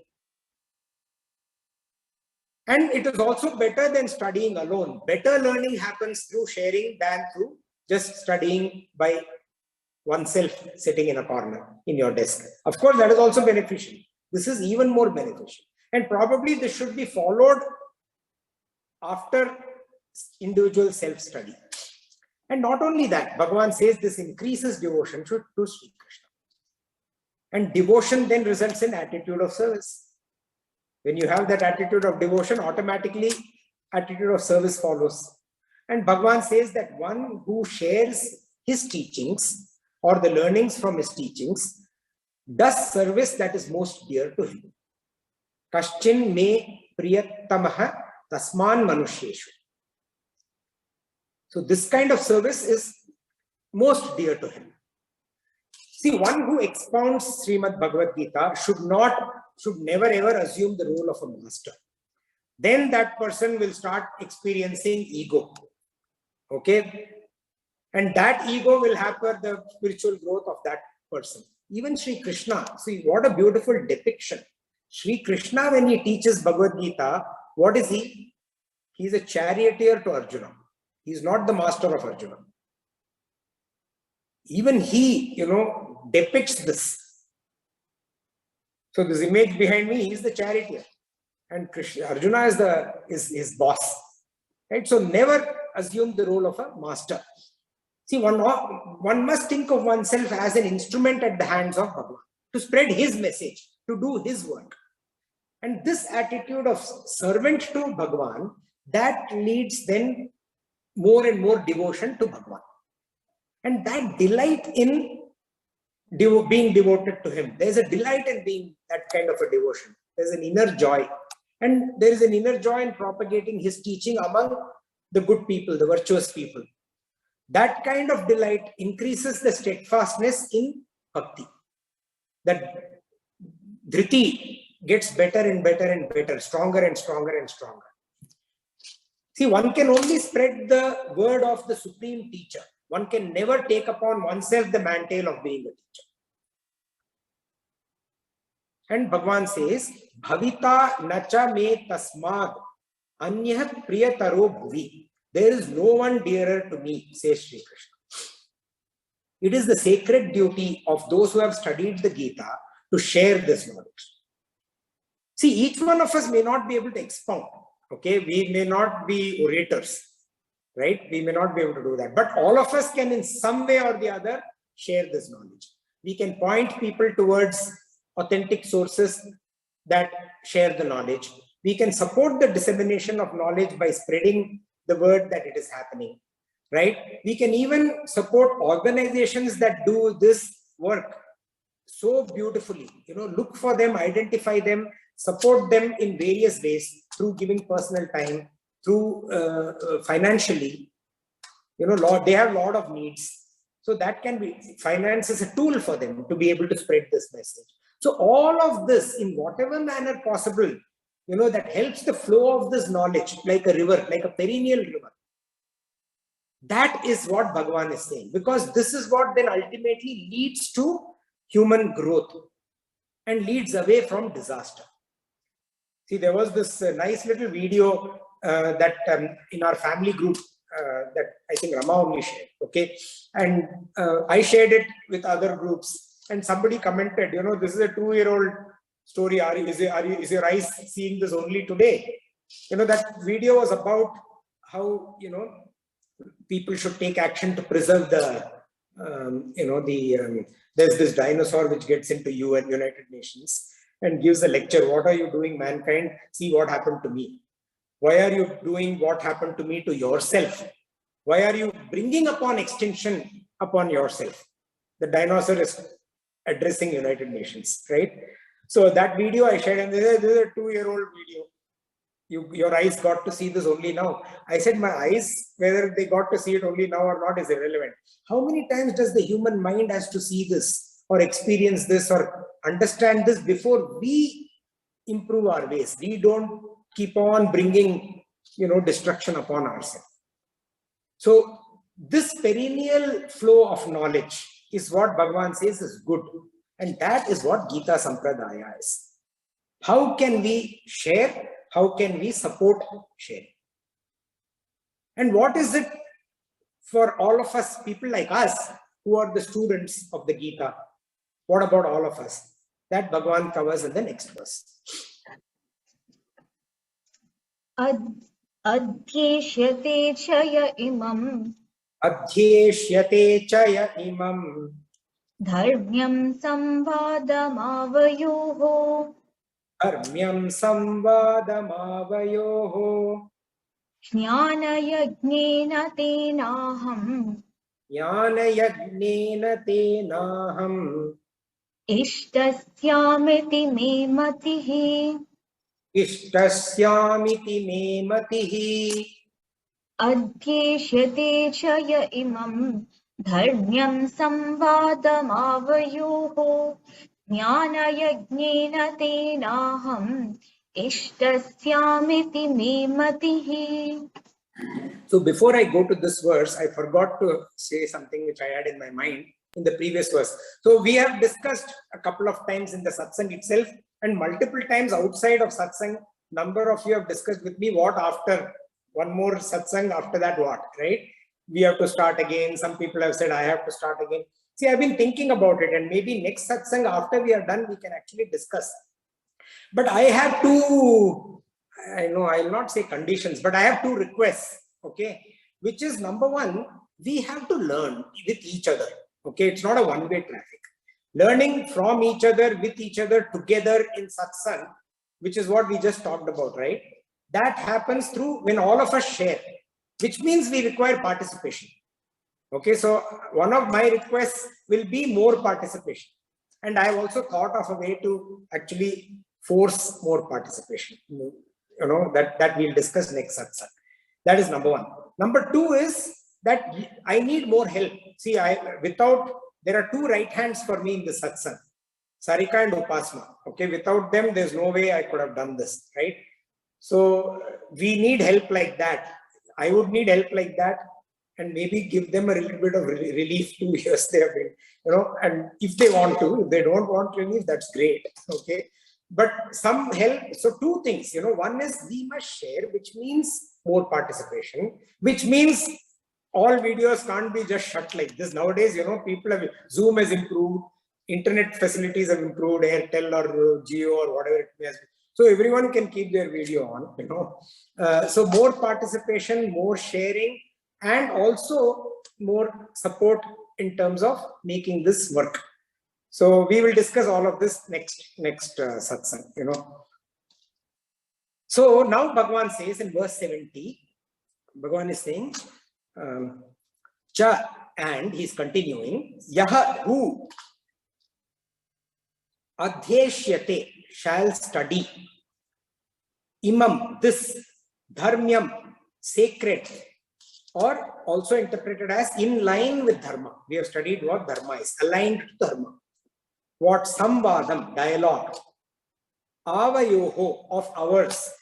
And it is also better than studying alone. Better learning happens through sharing than through just studying by oneself sitting in a corner in your desk. Of course, that is also beneficial. This is even more beneficial. And probably this should be followed after individual self-study. And not only that, Bhagavan says this increases devotion to Sri Krishna. And devotion then results in attitude of service. When you have that attitude of devotion, automatically attitude of service follows. And Bhagavan says that one who shares his teachings or the learnings from his teachings does service that is most dear to him. Kaschin me priyatamaha tasman manushyeshu. So this kind of service is most dear to him. See, one who expounds Srimad Bhagavad Gita should never ever assume the role of a master. Then that person will start experiencing ego. Okay? And that ego will hamper the spiritual growth of that person. Even Sri Krishna, see what a beautiful depiction. Sri Krishna, when he teaches Bhagavad Gita, what is he? He is a charioteer to Arjuna. He is not the master of Arjuna. Even he, depicts this. So this image behind me, he is the charioteer. And Krishna, Arjuna is his boss. Right? So never assume the role of a master. See, one must think of oneself as an instrument at the hands of Bhagavan. to spread his message, to do his work. And this attitude of servant to Bhagwan, that leads then more and more devotion to Bhagwan. And that delight in being devoted to him. There's a delight in being that kind of a devotion. There's an inner joy. And there is an inner joy in propagating his teaching among the good people, the virtuous people. That kind of delight increases the steadfastness in bhakti. That dhriti gets better and better and better, stronger and stronger and stronger. See, one can only spread the word of the supreme teacher. One can never take upon oneself the mantle of being a teacher. And Bhagavan says, Bhavita nacha me tasmad anyah priyataro bhuvi. There is no one dearer to me, says Sri Krishna. It is the sacred duty of those who have studied the Gita to share this knowledge. See, each one of us may not be able to expound. Okay, we may not be orators, right? We may not be able to do that. But all of us can in some way or the other share this knowledge. We can point people towards authentic sources that share the knowledge. We can support the dissemination of knowledge by spreading the word that it is happening, right? We can even support organizations that do this work so beautifully. You know, look for them, identify them, support them in various ways through giving personal time, through financially. You know, they have a lot of needs. So that can be, finance is a tool for them to be able to spread this message. So all of this, in whatever manner possible, you know, that helps the flow of this knowledge like a river, like a perennial river. That is what Bhagavan is saying, because this is what then ultimately leads to human growth and leads away from disaster. See, there was this nice little video that in our family group that I think Rama only shared, okay? And I shared it with other groups. And somebody commented, you know, this is a 2-year-old story. Is your eyes seeing this only today? You know, that video was about how, you know, people should take action to preserve the, there's this dinosaur which gets into United Nations and gives a lecture. What are you doing, mankind? See what happened to me. Why are you doing what happened to me to yourself? Why are you bringing upon extinction upon yourself? The dinosaur is addressing United Nations, right? So that video I shared, and this is a 2-year-old video. Your eyes got to see this only now. I said my eyes, whether they got to see it only now or not is irrelevant. How many times does the human mind has to see this or experience this or understand this before we improve our ways? We don't keep on bringing, you know, destruction upon ourselves. So this perennial flow of knowledge is what Bhagavan says is good. And that is what Gita Sampradaya is. How can we share? How can we support sharing? And what is it for all of us, people like us, who are the students of the Gita? What about all of us? That Bhagavan covers in the next verse. Adhyeshyate chaya imam. Adhyeshyate chaya imam. Dharmyam samvadamavayoho. Dharmyam samvadamavayoho. Jnana-yajnena tenaham. Jnana-yajnena tenaham. Ishtasyamiti me matihi. Ishtasyamiti me matihi. Adhyeshyate chaya imam. Dharmyam samvadamavayoho. Jnana-yajnena tenaham. Ishtasyamiti me matihi. So before I go to this verse, I forgot to say something which I had in my mind in the previous verse. So we have discussed a couple of times in the satsang itself and multiple times outside of satsang. Number of you have discussed with me what after one more satsang, after that what, right? We have to start again. Some people have said I have to start again. See, I've been thinking about it, and maybe next satsang after we are done, we can actually discuss. But I have two, I know I'll not say conditions, but I have two requests, okay? Which is number one, we have to learn with each other, okay? It's not a one-way traffic. Learning from each other, with each other, together in satsang, which is what we just talked about, right? That happens through when all of us share, which means we require participation. Okay, so one of my requests will be more participation. And I have also thought of a way to actually force more participation. That we'll discuss next satsang. That is number one. Number two is that I need more help. See, there are two right hands for me in the satsang, Sarika and Upasana. Okay, without them, there's no way I could have done this, right? So we need help like that. I would need help like that, and maybe give them a little bit of relief 2 years they have been, and if they want to, if they don't want relief, that's great. Okay. But some help. So two things, one is we must share, which means more participation, which means all videos can't be just shut like this. Nowadays, people have, Zoom has improved, internet facilities have improved, Airtel or Jio or whatever it may be. So everyone can keep their video on, so more participation, more sharing, and also more support in terms of making this work. So we will discuss all of this next satsang, So now Bhagavan says in verse 70, Bhagavan is saying, Cha, and he's continuing, Yaha, who adhyeshyate, shall study, imam, this, dharmyam, sacred, or also interpreted as in line with dharma. We have studied what dharma is, aligned to dharma. What samvadam, dialogue, avayoho, of ours,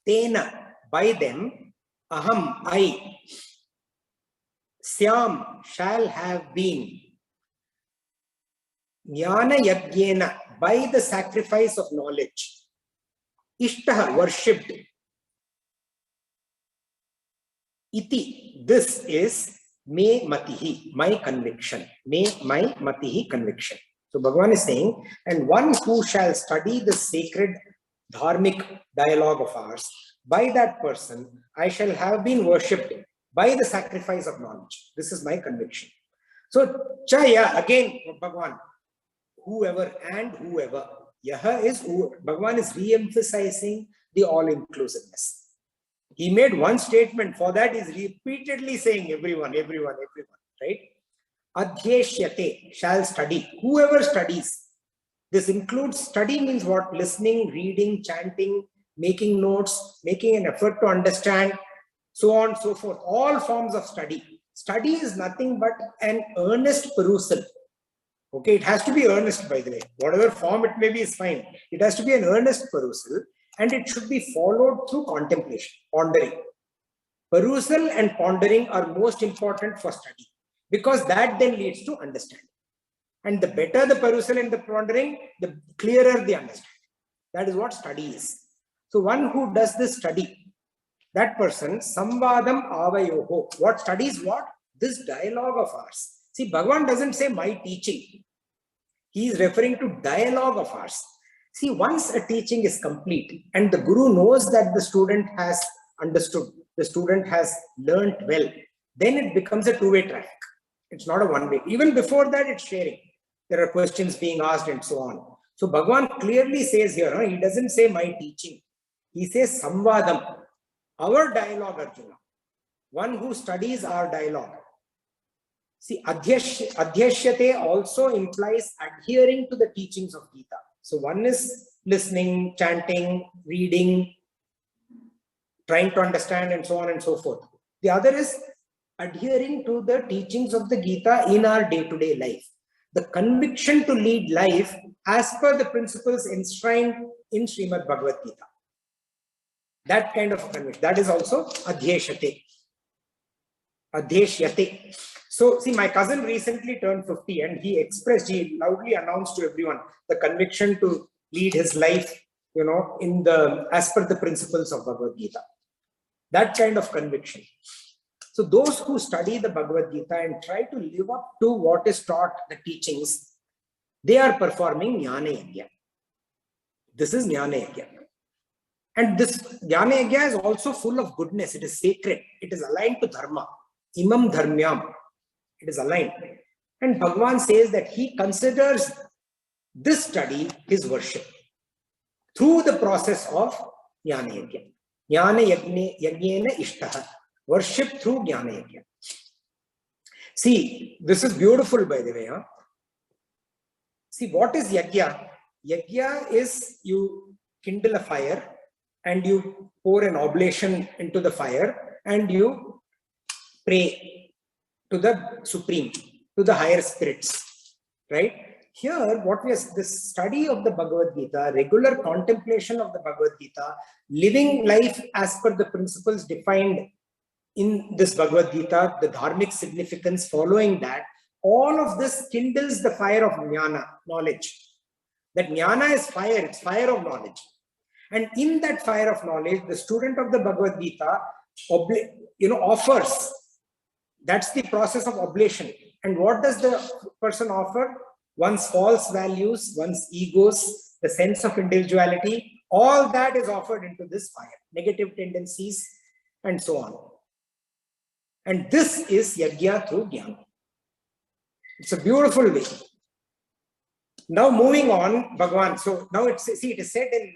tena, by them, aham, I, syam, shall have been, jnana yagyena, by the sacrifice of knowledge, ishtaha, worshipped, iti, this is me matihi, my conviction, my matihi, conviction. So Bhagavan is saying, and one who shall study the sacred dharmic dialogue of ours, by that person I shall have been worshipped by the sacrifice of knowledge. This is my conviction. So Chaya, again Bhagavan, whoever and whoever. Yaha is who. Bhagavan is re-emphasizing the all-inclusiveness. He made one statement, for that is repeatedly saying everyone, right? Adhyeshyate, shall study. Whoever studies. This includes study means what? Listening, reading, chanting, making notes, making an effort to understand, so on and so forth. All forms of study. Study is nothing but an earnest perusal. Okay, it has to be earnest, by the way. Whatever form it may be is fine. It has to be an earnest perusal, and it should be followed through contemplation, pondering. Perusal and pondering are most important for study, because that then leads to understanding. And the better the perusal and the pondering, the clearer the understanding. That is what study is. So one who does this study, that person, samvadam avayoho. What studies what? This dialogue of ours. See, Bhagavan doesn't say my teaching. He is referring to dialogue of ours. See, once a teaching is complete and the guru knows that the student has understood, the student has learnt well, then it becomes a two-way traffic. It's not a one-way. Even before that, it's sharing. There are questions being asked and so on. So Bhagavan clearly says here, he doesn't say my teaching. He says samvadam, our dialogue, Arjuna. One who studies our dialogue. See, adhyeshyate also implies adhering to the teachings of Gita. So one is listening, chanting, reading, trying to understand, and so on and so forth. The other is adhering to the teachings of the Gita in our day-to-day life. The conviction to lead life as per the principles enshrined in Srimad Bhagavad Gita. That kind of conviction. That is also adhyeshyate. Adhyeshyate. So, see, my cousin recently turned 50 and he loudly announced to everyone the conviction to lead his life, as per the principles of Bhagavad Gita. That kind of conviction. So, those who study the Bhagavad Gita and try to live up to what is taught, the teachings, they are performing Jnana Yajna. This is Jnana Yajna. And this Jnana Yajna is also full of goodness. It is sacred. It is aligned to Dharma. Imam Dharmyam. It is aligned. And Bhagavan says that he considers this study his worship through the process of Jnana Yajna. Jnana Yajnena Ishtaha. Worship through Jnana Yajna. See, this is beautiful, by the way. Huh? See, what is Yajna? Yajna is you kindle a fire and you pour an oblation into the fire and you pray to the Supreme, to the higher spirits, right? Here, what we are, this study of the Bhagavad Gita, regular contemplation of the Bhagavad Gita, living life as per the principles defined in this Bhagavad Gita, the dharmic significance following that, all of this kindles the fire of jnana, knowledge. That jnana is fire, it's fire of knowledge. And in that fire of knowledge, the student of the Bhagavad Gita, offers. That's the process of oblation. And what does the person offer? One's false values, one's egos, the sense of individuality, all that is offered into this fire, negative tendencies, and so on. And this is yajna through jnana. It's a beautiful way. Now moving on, Bhagavan. So now it is said in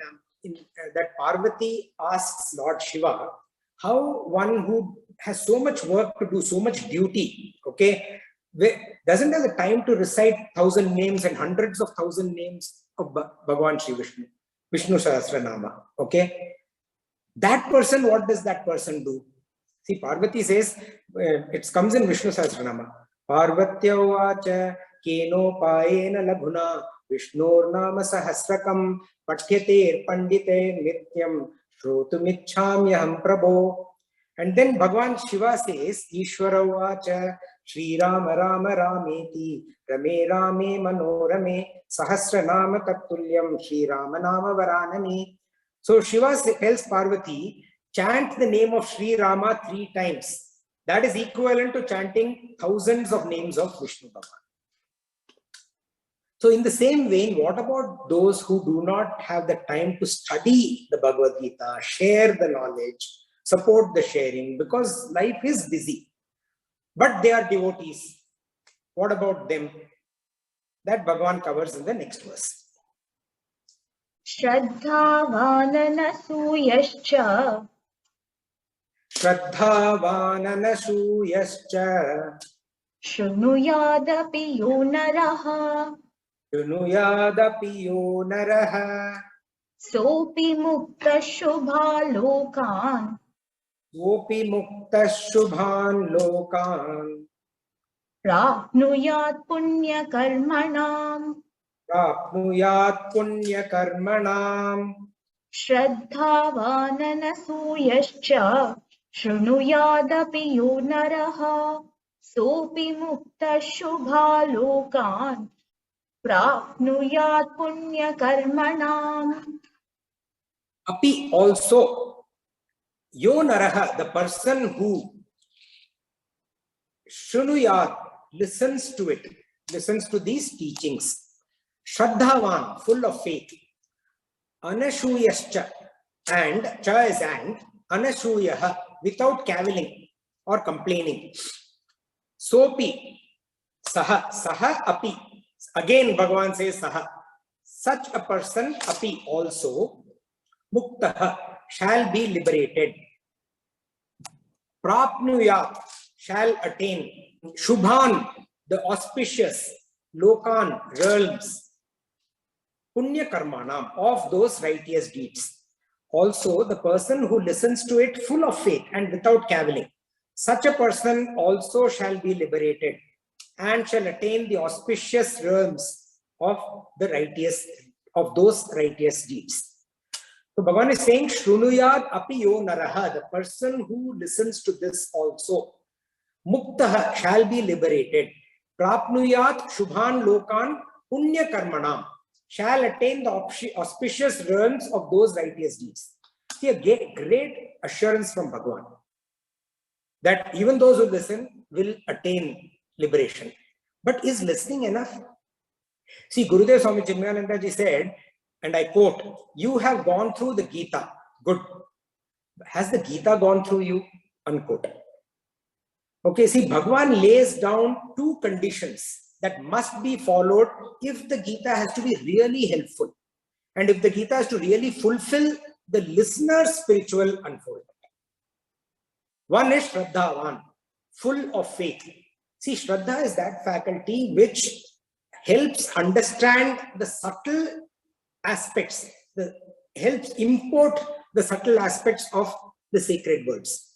that Parvati asks Lord Shiva, how one who has so much work to do, so much duty, okay, doesn't have the time to recite 1,000 names and hundreds of 1,000 names of Bhagavan Shri Vishnu, Vishnu Sahasranama, okay? That person, what does that person do? See, Parvati says, it comes in Vishnu Sahasranama. Parvatya vacha keno paena laghuna Vishnur nama sahasrakam pathyate pandite nityam shrotumichhamyaham prabho. And then Bhagavan Shiva says, Ishvara vacha Shri Rama Rama Rameti Rame Rame Manorame Sahasra Nama Tattulyam Shri Rama Nama Varanami. So Shiva tells Parvati, chant the name of Shri Rama 3 times. That is equivalent to chanting thousands of names of Vishnu Bhagavan. So in the same vein, what about those who do not have the time to study the Bhagavad Gita, share the knowledge, support the sharing, because life is busy, but they are devotees? What about them? That Bhagavan covers in the next verse. Shraddhavananasuyascha Shraddhavananasuyascha Shrunuyadapi yo naraha Shunuyadapi yo naraha Sopi mukta shubha lokan Sopi mukta shubhan lokan Prapnuyat punya karmanam Prapnuyat punya karmanam Shraddhavananasuyascha Shrunuyadapi yo naraha Sopi mukta shubha lokan Prapnuyat punya karmanam. Api also, yo naraha, the person who shunuyat, listens to it, listens to these teachings, shraddhavan, full of faith, anashuyascha, and cha is and, anashuyaha, without cavilling or complaining, sopi, saha, saha api, again Bhagavan says saha, such a person api also, muktaha, shall be liberated, prapnuyat, shall attain, shubhan, the auspicious, lokan, realms, punya karmanam, of those righteous deeds. Also, the person who listens to it full of faith and without cavilling, such a person also shall be liberated and shall attain the auspicious realms of the righteous, of those righteous deeds. So Bhagavan is saying, Shrunuyat api yo naraha, the person who listens to this also, muktaha, shall be liberated, prapnuyat shubhan lokan punya karmanam, shall attain the auspicious realms of those righteous deeds. See, a great assurance from Bhagavan that even those who listen will attain liberation. But is listening enough? See, Gurudev Swami Chinmayananda ji said, and I quote, you have gone through the Gita. Good. Has the Gita gone through you? Unquote. Okay, see, Bhagavan lays down 2 conditions that must be followed if the Gita has to be really helpful. And if the Gita has to really fulfill the listener's spiritual unfoldment. One is Shraddhavan, full of faith. See, Shraddha is that faculty which helps understand the subtle aspects, helps import the subtle aspects of the sacred words.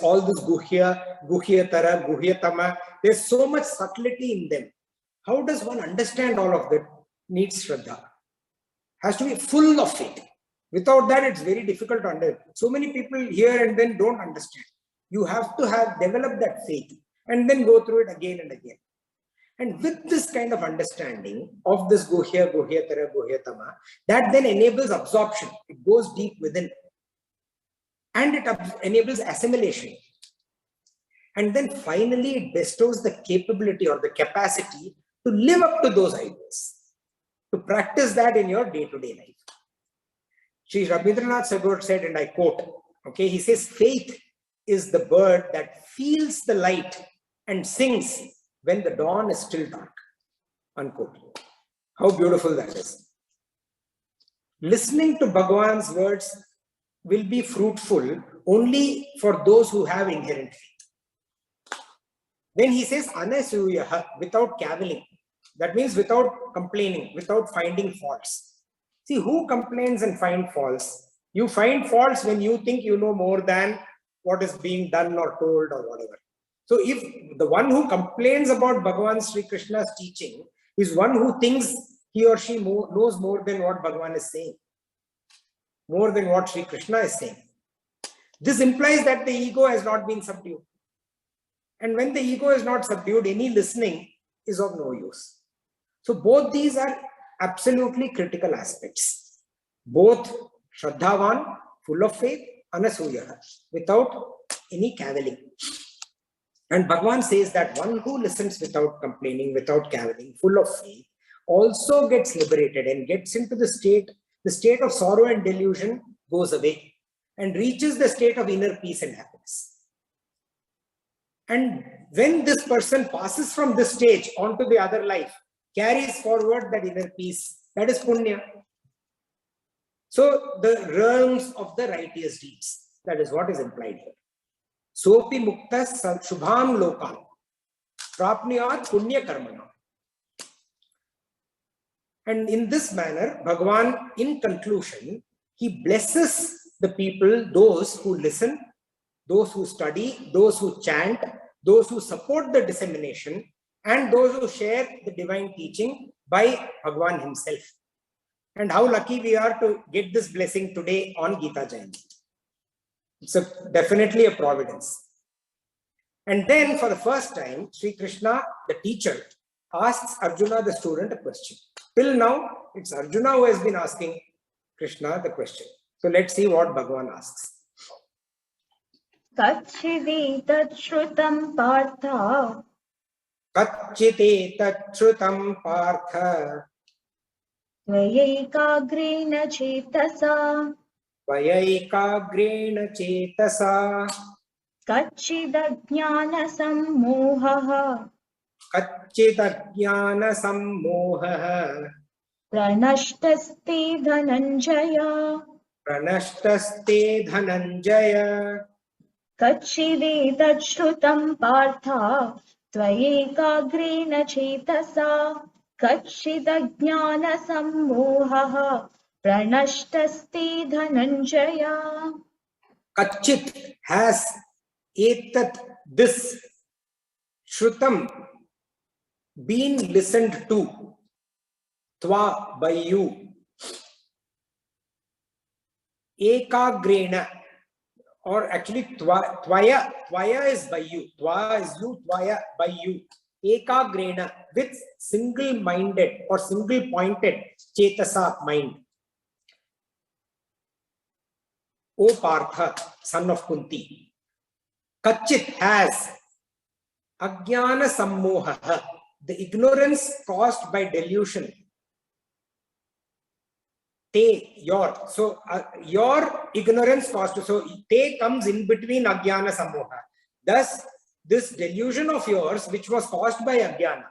All this Guhya, Guhyatara, Guhyatama, there's so much subtlety in them. How does one understand all of that? Needs Shraddha. Has to be full of faith. Without that, it's very difficult to understand. So many people hear and then don't understand. You have to have developed that faith and then go through it again and again. And with this kind of understanding of this Guhya, Guhyatara, Guhyatama, that then enables absorption. It goes deep within. And it enables assimilation. And then finally, it bestows the capability or the capacity to live up to those ideals, to practice that in your day-to-day life. Sri Rabindranath Tagore said, and I quote, okay, he says, faith is the bird that feels the light and sings when the dawn is still dark, unquote. How beautiful that is. Listening to Bhagavan's words will be fruitful only for those who have inherent faith. When he says anasuyaha, without cavilling, that means without complaining, without finding faults. See, who complains and finds faults? You find faults when you think you know more than what is being done or told or whatever. So if the one who complains about Bhagavan Sri Krishna's teaching is one who thinks he or she knows more than what Bhagavan is saying, more than what Sri Krishna is saying. This implies that the ego has not been subdued. And when the ego is not subdued, any listening is of no use. So both these are absolutely critical aspects. Both Shraddhavan, full of faith, Anasuya, without any cavilling. And Bhagavan says that one who listens without complaining, without cavilling, full of faith, also gets liberated and gets into the state of sorrow and delusion goes away and reaches the state of inner peace and happiness. And when this person passes from this stage onto the other life, carries forward that inner peace, that is punya. So the realms of the righteous deeds, that is what is implied here. Sopi mukta shubham lokan prapniyat punya karmana. And in this manner, Bhagavan, in conclusion, he blesses the people, those who listen, those who study, those who chant, those who support the dissemination, and those who share the divine teaching by Bhagavan himself. And how lucky we are to get this blessing today on Gita Jayanti. It's definitely a providence. And then for the first time, Sri Krishna, the teacher, asks Arjuna, the student, a question. Till now, it's Arjuna who has been asking Krishna the question. So let's see what Bhagavan asks. Kachideta shrutam partha. Kachideta shrutam partha. Tvayaiకాగ్రేణ chetasa. Tvayaiకాగ్రేణ chetasa. Kachidajnana sammohaha. Kachidajnana sammohaha. Pranashtaste dhananjaya. Pranashtaste dhananjaya. Kachideta shrutam partha. Tvayaiకాగ్రేణ chetasa. Kachidajnana sammohaha. Pranashtaste dhananjaya. Kachit has etat, this shrutam, been listened to, tva, by you, ekagrena, or actually tvaya is by you, tva is you, tvaya by you, ekagrena, with single-minded or single-pointed chetasa, mind. O Partha, son of Kunti, Kachit has Ajnana Sammoha, the ignorance caused by delusion. Te, your. So, your ignorance caused. So, te comes in between Ajnana Sammoha. Thus, this delusion of yours, which was caused by Ajnana,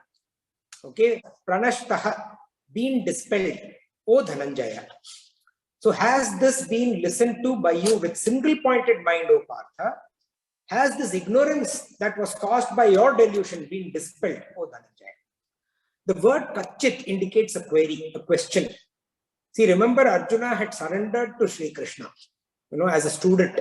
Okay, pranashtaha, been dispelled, O Dhananjaya. So has this been listened to by you with single-pointed mind, O Partha? Has this ignorance that was caused by your delusion been dispelled, O Dhananjaya? The word kachit indicates a query, a question. See, remember Arjuna had surrendered to Sri Krishna, as a student,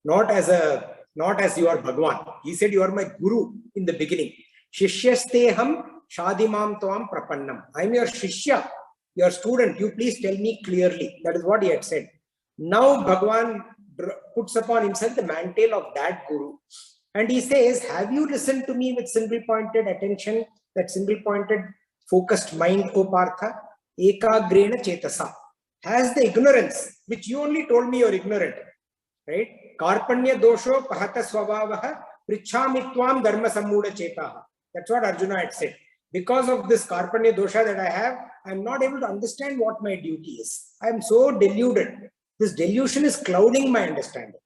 not as you are Bhagwan. He said, you are my guru in the beginning. Shishyasteham shadimam tvam prapannam. I am your shishya, your student. You please tell me clearly. That is what he had said. Now Bhagwan puts upon himself the mantle of that guru. And he says, have you listened to me with single-pointed attention, that single-pointed focused mind, O Partha? Ekagrena chetasa. Has the ignorance, which you only told me you're ignorant, right? Karpanya dosho pahata swabhavaha prichamitvam dharma sammuda chetaha. That's what Arjuna had said. Because of this karpanya dosha that I have, I'm not able to understand what my duty is. I'm so deluded. This delusion is clouding my understanding.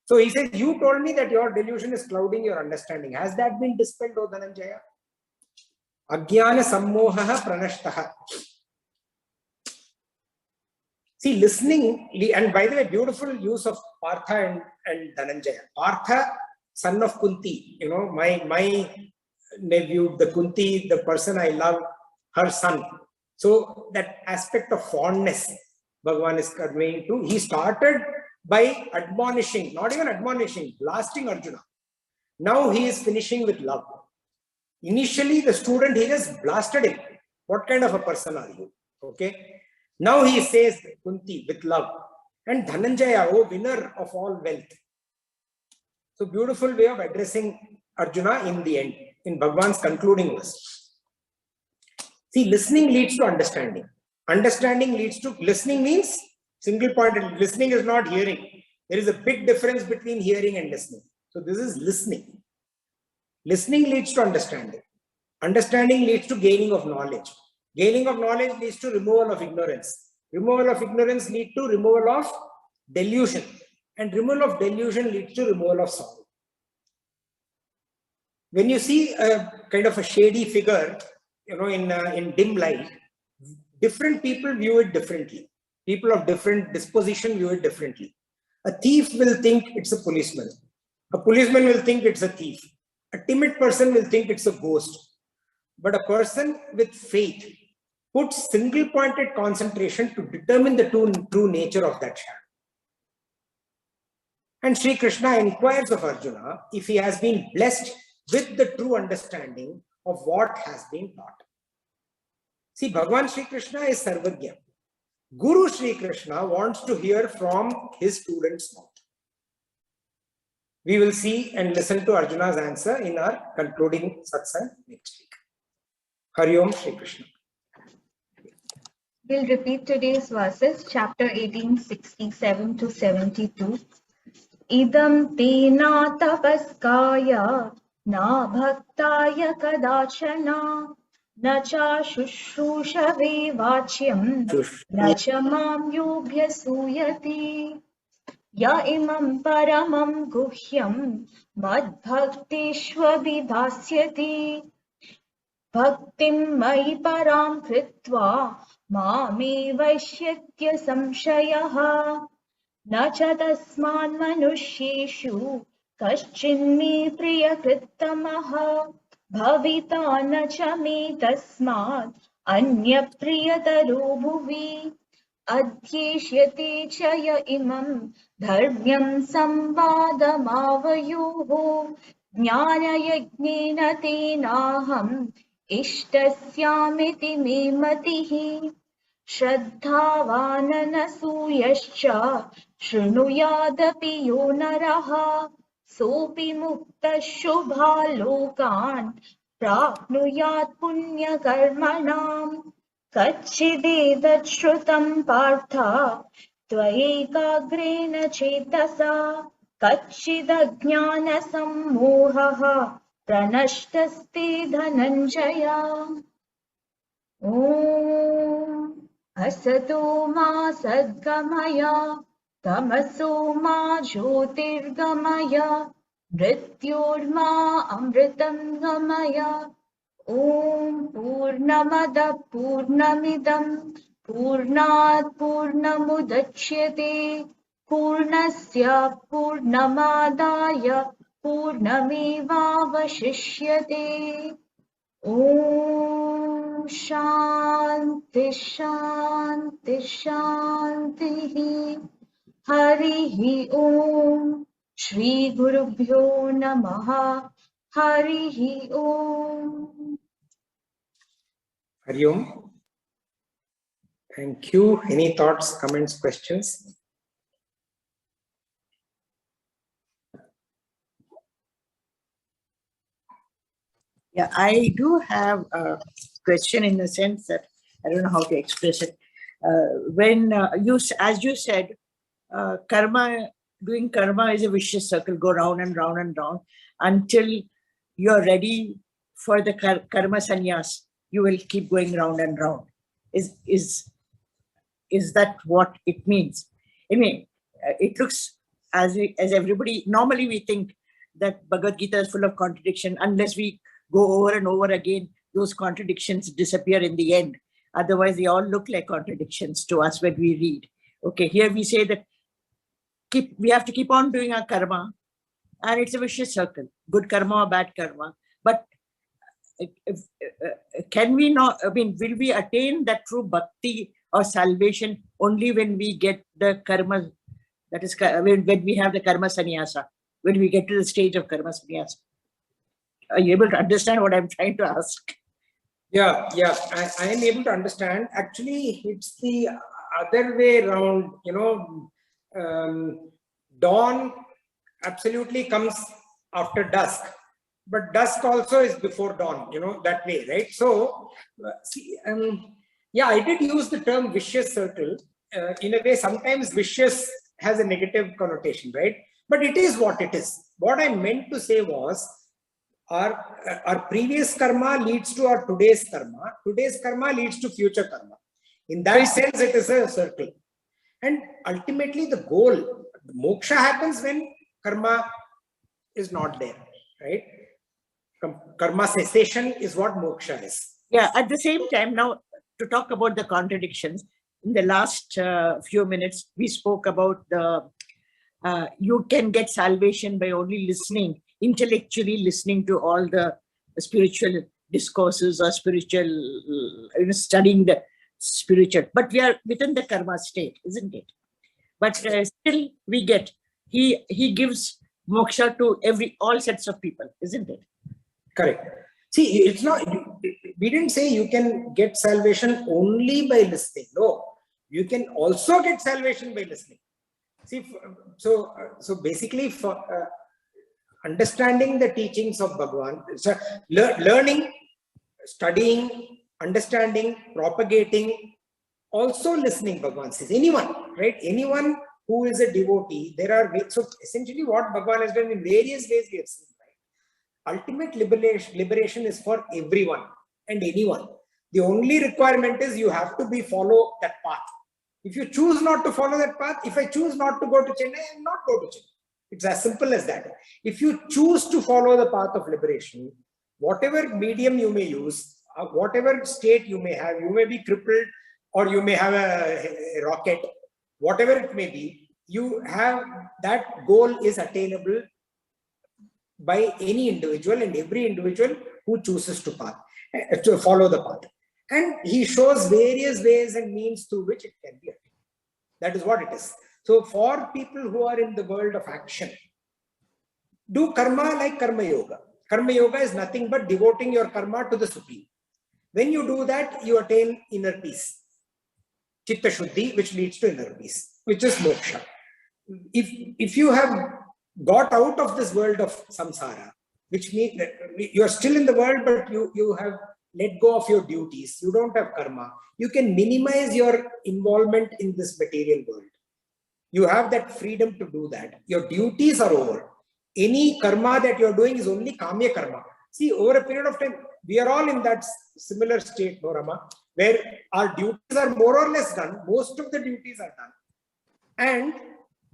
So he says, you told me that your delusion is clouding your understanding. Has that been dispelled, O Dhananjaya? Ajnana sammohaha pranashtaha. See, listening, and by the way, beautiful use of Partha and Dhananjaya. Partha, son of Kunti, my nephew, the Kunti, the person I love, her son. So that aspect of fondness, Bhagavan is conveying to. He started by admonishing, not even admonishing, blasting Arjuna. Now he is finishing with love. Initially, the student, he just blasted him. What kind of a person are you? Okay. Now he says, Kunti, with love. And Dhananjaya, oh winner of all wealth. So beautiful way of addressing Arjuna in the end, in Bhagwan's concluding verse. See, listening leads to understanding. Understanding leads to, listening means single-pointed. Listening is not hearing. There is a big difference between hearing and listening. So this is listening. Listening leads to understanding. Understanding leads to gaining of knowledge. Gaining of knowledge leads to removal of ignorance. Removal of ignorance leads to removal of delusion. And removal of delusion leads to removal of sorrow. When you see a kind of a shady figure, in dim light, different people view it differently. People of different disposition view it differently. A thief will think it's a policeman. A policeman will think it's a thief. A timid person will think it's a ghost. But a person with faith puts single-pointed concentration to determine the true nature of that shadow. And Sri Krishna inquires of Arjuna if he has been blessed with the true understanding of what has been taught. See, Bhagavan Sri Krishna is Sarvagya. Guru Sri Krishna wants to hear from his student's mouth. We will see and listen to Arjuna's answer in our concluding satsang next week. Hari Om Shri Krishna. We'll repeat today's verses, chapter 18, 67 to 72. Idam te na tapaskaya na bhaktaya kadachana na cha shushrushavi vachyam na cha mam yubhya suyati ya imam paramam guhyam mad bhaktishva vidhasyati bhaktim mai param kritva mame vaishyatya samshayaha na cha tasman manusheshu kaschinme priyakrittamaha bhavita na cha me tasmat anya priyataro bhuvi adhyeshyate chaya imam dharmyam samvadamavayoho jnana yajnena tenaham ishtasyamiti me matihi Shraddhavananasuyascha shrunuyadapi yo naraha sopi mukta shubha lokan prapnuyat punya karmanam kachchidedat shrutam partha tvayekagrena chetasa kachchidajnana sammohaha pranashtaste dhananjaya. Om Asato ma sadgamaya tamaso ma jyotirgamaya mrityorma amritam gamaya Om Purna पूर्णमदः पूर्णमिदं पूर्णात् पूर्णमुदच्यते पूर्णस्य पूर्णमादाय पूर्णमेवावशिष्यते ॐ शान्ति शान्ति शान्तिः हरिः ॐ श्रीगुरुभ्यो नमः हरिः ॐ Hari Om. Thank you. Any thoughts, comments, questions? Yeah, I do have a question in the sense that I don't know how to express it. When as you said, doing karma is a vicious circle, go round and round and round until you're ready for the karma sannyas. You will keep going round and round. Is that what it means? I mean, it looks as everybody, normally we think that Bhagavad Gita is full of contradiction. Unless we go over and over again, those contradictions disappear in the end. Otherwise, they all look like contradictions to us when we read. Okay, here we say that we have to keep on doing our karma, and it's a vicious circle, good karma or bad karma. But can we not, I mean, will we attain that true bhakti or salvation only when we get the karma, that is, when we have the karma sannyasa, when we get to the stage of karma sannyasa? Are you able to understand what I'm trying to ask? Yeah, I am able to understand. Actually, it's the other way around. You know, dawn absolutely comes after dusk, but dusk also is before dawn. You know, that way, right? So, yeah, I did use the term vicious circle. In a way, sometimes vicious has a negative connotation, right? But it is what it is. What I meant to say was, our previous karma leads to our today's karma leads to future karma. In that sense, it is a circle. And ultimately, the goal, moksha, happens when karma is not there, right? Karma cessation is what moksha is. Yeah, at the same time, now to talk about the contradictions, in the last few minutes, we spoke about you can get salvation by only listening, intellectually listening to all the spiritual discourses or spiritual, studying the spiritual. But we are within the karma state, isn't it? But still we get, he gives moksha to all sets of people, isn't it? Correct. See, it's not, we didn't say you can get salvation only by listening. No, you can also get salvation by listening. See, so basically, for understanding the teachings of Bhagavan, so learning, studying, understanding, propagating, also listening, Bhagavan says. Anyone, right? Anyone who is a devotee, there are ways. So essentially what Bhagavan has done in various ways we have seen, right? Ultimate liberation is for everyone and anyone. The only requirement is you have to follow that path. If you choose not to follow that path, if I choose not to go to Chennai, I will not go to Chennai. It's as simple as that. If you choose to follow the path of liberation, whatever medium you may use, whatever state you may be crippled, or you may have a rocket, whatever it may be, you have, that goal is attainable by any individual, and every individual who chooses to follow the path. And he shows various ways and means through which it can be attained. That is what it is. So for people who are in the world of action, do karma like karma yoga. Karma yoga is nothing but devoting your karma to the Supreme. When you do that, you attain inner peace. Chitta Shuddhi, which leads to inner peace, which is moksha. If you have got out of this world of samsara, which means that you are still in the world, but you have let go of your duties, you don't have karma, you can minimize your involvement in this material world. You have that freedom to do that. Your duties are over. Any karma that you're doing is only kamya karma. See, over a period of time, we are all in that similar state, no, Rama, where our duties are more or less done. Most of the duties are done. And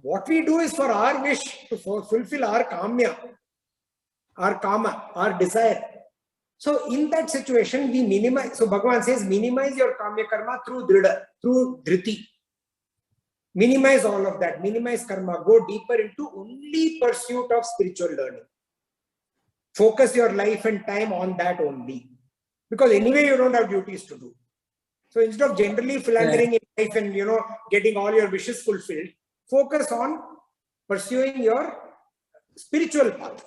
what we do is for our wish to fulfill our kamya, our kama, our desire. So in that situation, we minimize. So Bhagavan says, minimize your kamya karma through dhriti. Minimize all of that. Minimize karma. Go deeper into only pursuit of spiritual learning. Focus your life and time on that only. Because anyway, you don't have duties to do. So instead of generally philandering in life and, getting all your wishes fulfilled, focus on pursuing your spiritual path.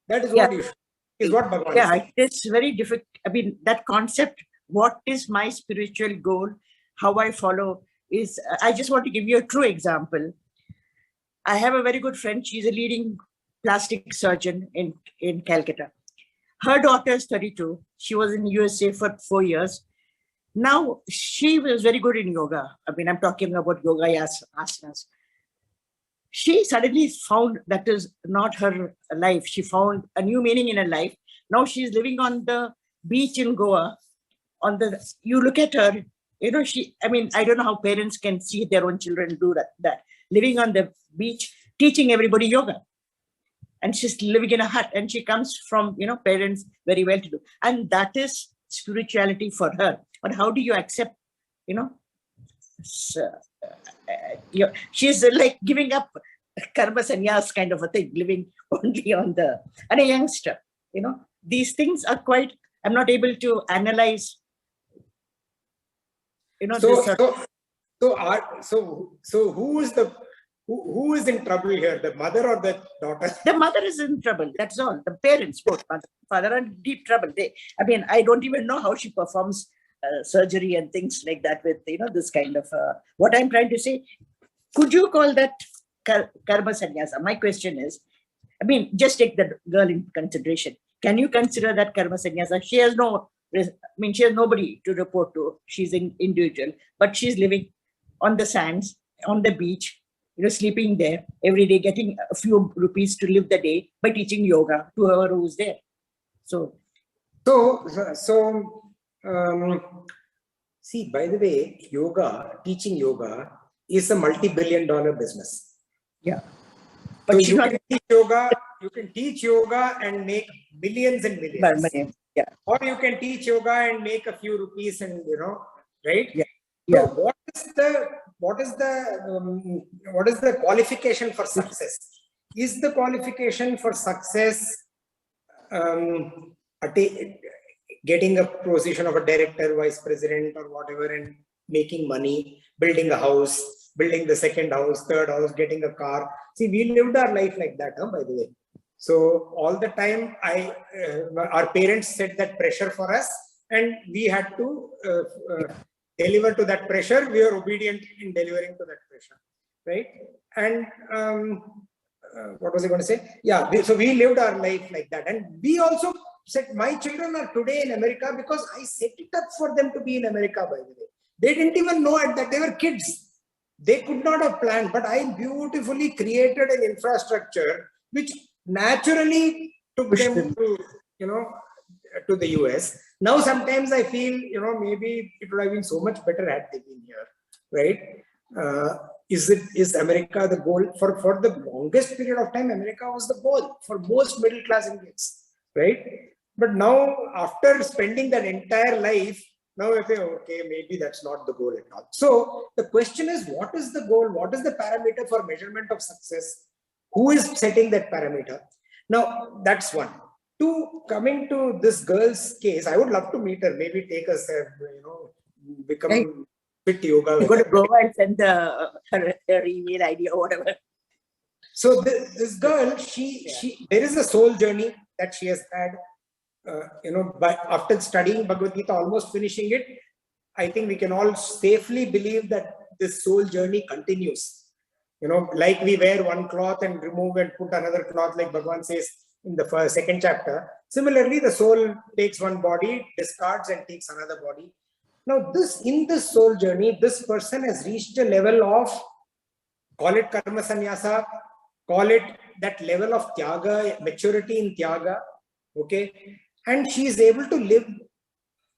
That is what you should. Is what Bhagavan says. It's very difficult. I mean, that concept, what is my spiritual goal, how I follow is, I just want to give you a true example. I have a very good friend. She's a leading plastic surgeon in Calcutta. Her daughter is 32. She was in USA for 4 years. Now, she was very good in yoga. I mean, I'm talking about yoga asanas. She suddenly found that is not her life. She found a new meaning in her life. Now she's living on the beach in Goa. You look at her, I don't know how parents can see their own children do that. Living on the beach, teaching everybody yoga. And she's living in a hut, and she comes from, parents very well to do. And that is spirituality for her. But how do you accept, she's like giving up karma sannyas kind of a thing, living only on and a youngster, these things are quite, I'm not able to analyze, So who is in trouble here, the mother or the daughter? The mother is in trouble, that's all. The parents, both mother and father, are in deep trouble. I don't even know how she performs surgery and things like that with, this kind of, what I'm trying to say, could you call that karma sannyasa? My question is, just take the girl in consideration. Can you consider that karma sannyasa? She has she has nobody to report to. She's an individual, but she's living on the sands, on the beach, sleeping there every day, getting a few rupees to live the day by teaching yoga to whoever who's there. See, by the way, teaching yoga is a multi-billion-dollar business. Yeah. But so you can teach yoga and make millions and millions. Yeah. Or you can teach yoga and make a few rupees and, right? Yeah. So what is the qualification for success? Is the qualification for success getting a position of a director, vice president, or whatever, and making money, building a house, building the second house, third house, getting a car? See, we lived our life like that, by the way. So all the time, our parents set that pressure for us, and we had to deliver to that pressure. We are obedient in delivering to that pressure, right? And what was I going to say? Yeah, so we lived our life like that, and we also said, my children are today in America because I set it up for them to be in America, by the way. They didn't even know it, that they were kids. They could not have planned, but I beautifully created an infrastructure which naturally took them to, to the US. Now, sometimes I feel, maybe it would have been so much better had they been here, right? Is America the goal? For the longest period of time, America was the goal for most middle class Indians, right? But now, after spending that entire life, now I say, okay, maybe that's not the goal at all. So the question is, what is the goal? What is the parameter for measurement of success? Who is setting that parameter? Now, that's one. Two, coming to this girl's case, I would love to meet her, maybe take us, become fit yoga. You're going to go and send her email ID or whatever. So this girl, there is a soul journey that she has had, but after studying Bhagavad Gita, almost finishing it, I think we can all safely believe that this soul journey continues. Like we wear one cloth and remove and put another cloth, like Bhagavan says in the second chapter. Similarly, the soul takes one body, discards and takes another body. Now, in this soul journey, this person has reached a level of, call it karma sannyasa, call it that level of tyaga, maturity in tyaga, okay? And she is able to live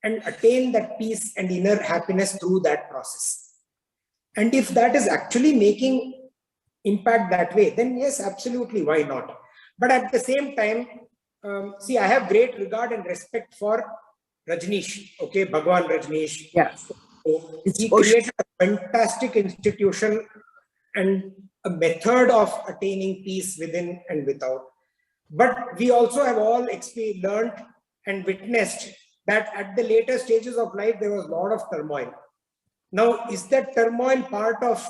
and attain that peace and inner happiness through that process. And if that is actually making impact that way, then yes, absolutely, why not? But at the same time, See, I have great regard and respect for Rajneesh, okay, Bhagwan Rajneesh. Yeah. So It's he Osho. created a fantastic institution and a method of attaining peace within and without. But we also have all learned and witnessed that at the later stages of life, there was a lot of turmoil. Now, is that turmoil part of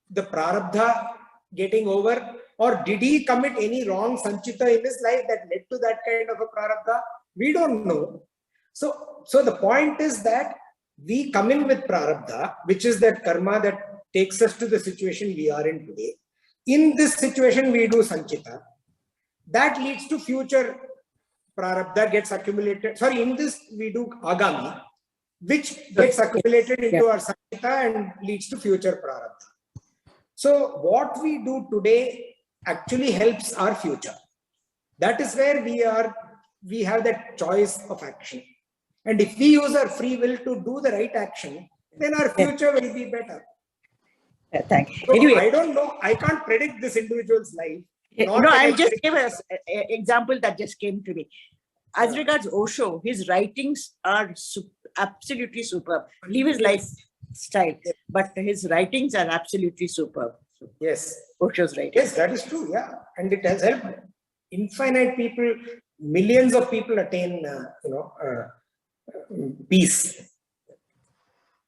the prarabdha getting over, or did he commit any wrong sanchita in his life that led to that kind of a prarabdha? We don't know. So the point is that we come in with prarabdha, which is that karma that takes us to the situation we are in today. In this situation, we do sanchita. That leads to future prarabdha gets accumulated. Sorry, in this we do agami, which gets accumulated into our sanchita and leads to future prarabdha. So what we do today actually helps our future. That is where we have that choice of action. And if we use our free will to do the right action, then our future will be better. Thank you. So Anyway, I don't know. I can't predict this individual's life. I'll just give us an example that just came to me. As regards Osho, his writings are absolutely superb. Leave his lifestyle, but his writings are absolutely superb. Yes. Osho's writings. Yes, that is true. Yeah. And it has helped infinite people, millions of people attain, peace.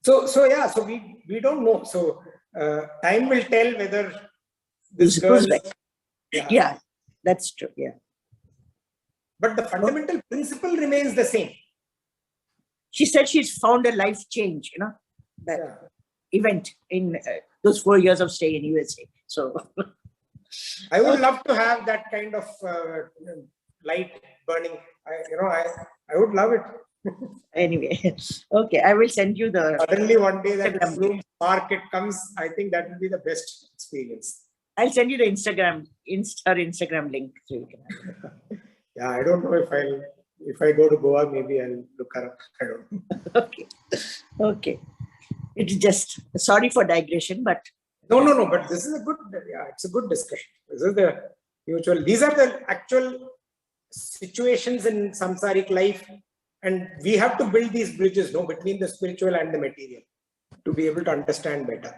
So we don't know. So time will tell whether this girl. Yeah, that's true. Yeah. But the fundamental principle remains the same. She said she's found a life change, that event in those 4 years of stay in USA. So I would love to have that kind of light burning. I would love it. Anyway, okay, I will send you the. Suddenly one day that spark it comes, I think that will be the best experience. I'll send you the Instagram link so you can have it. Yeah, I don't know if I go to Goa, maybe I'll look her up. I don't know. Okay. It's just sorry for digression, but no. But this is it's a good discussion. This is the usual. These are the actual situations in samsaric life, and we have to build these bridges, between the spiritual and the material, to be able to understand better.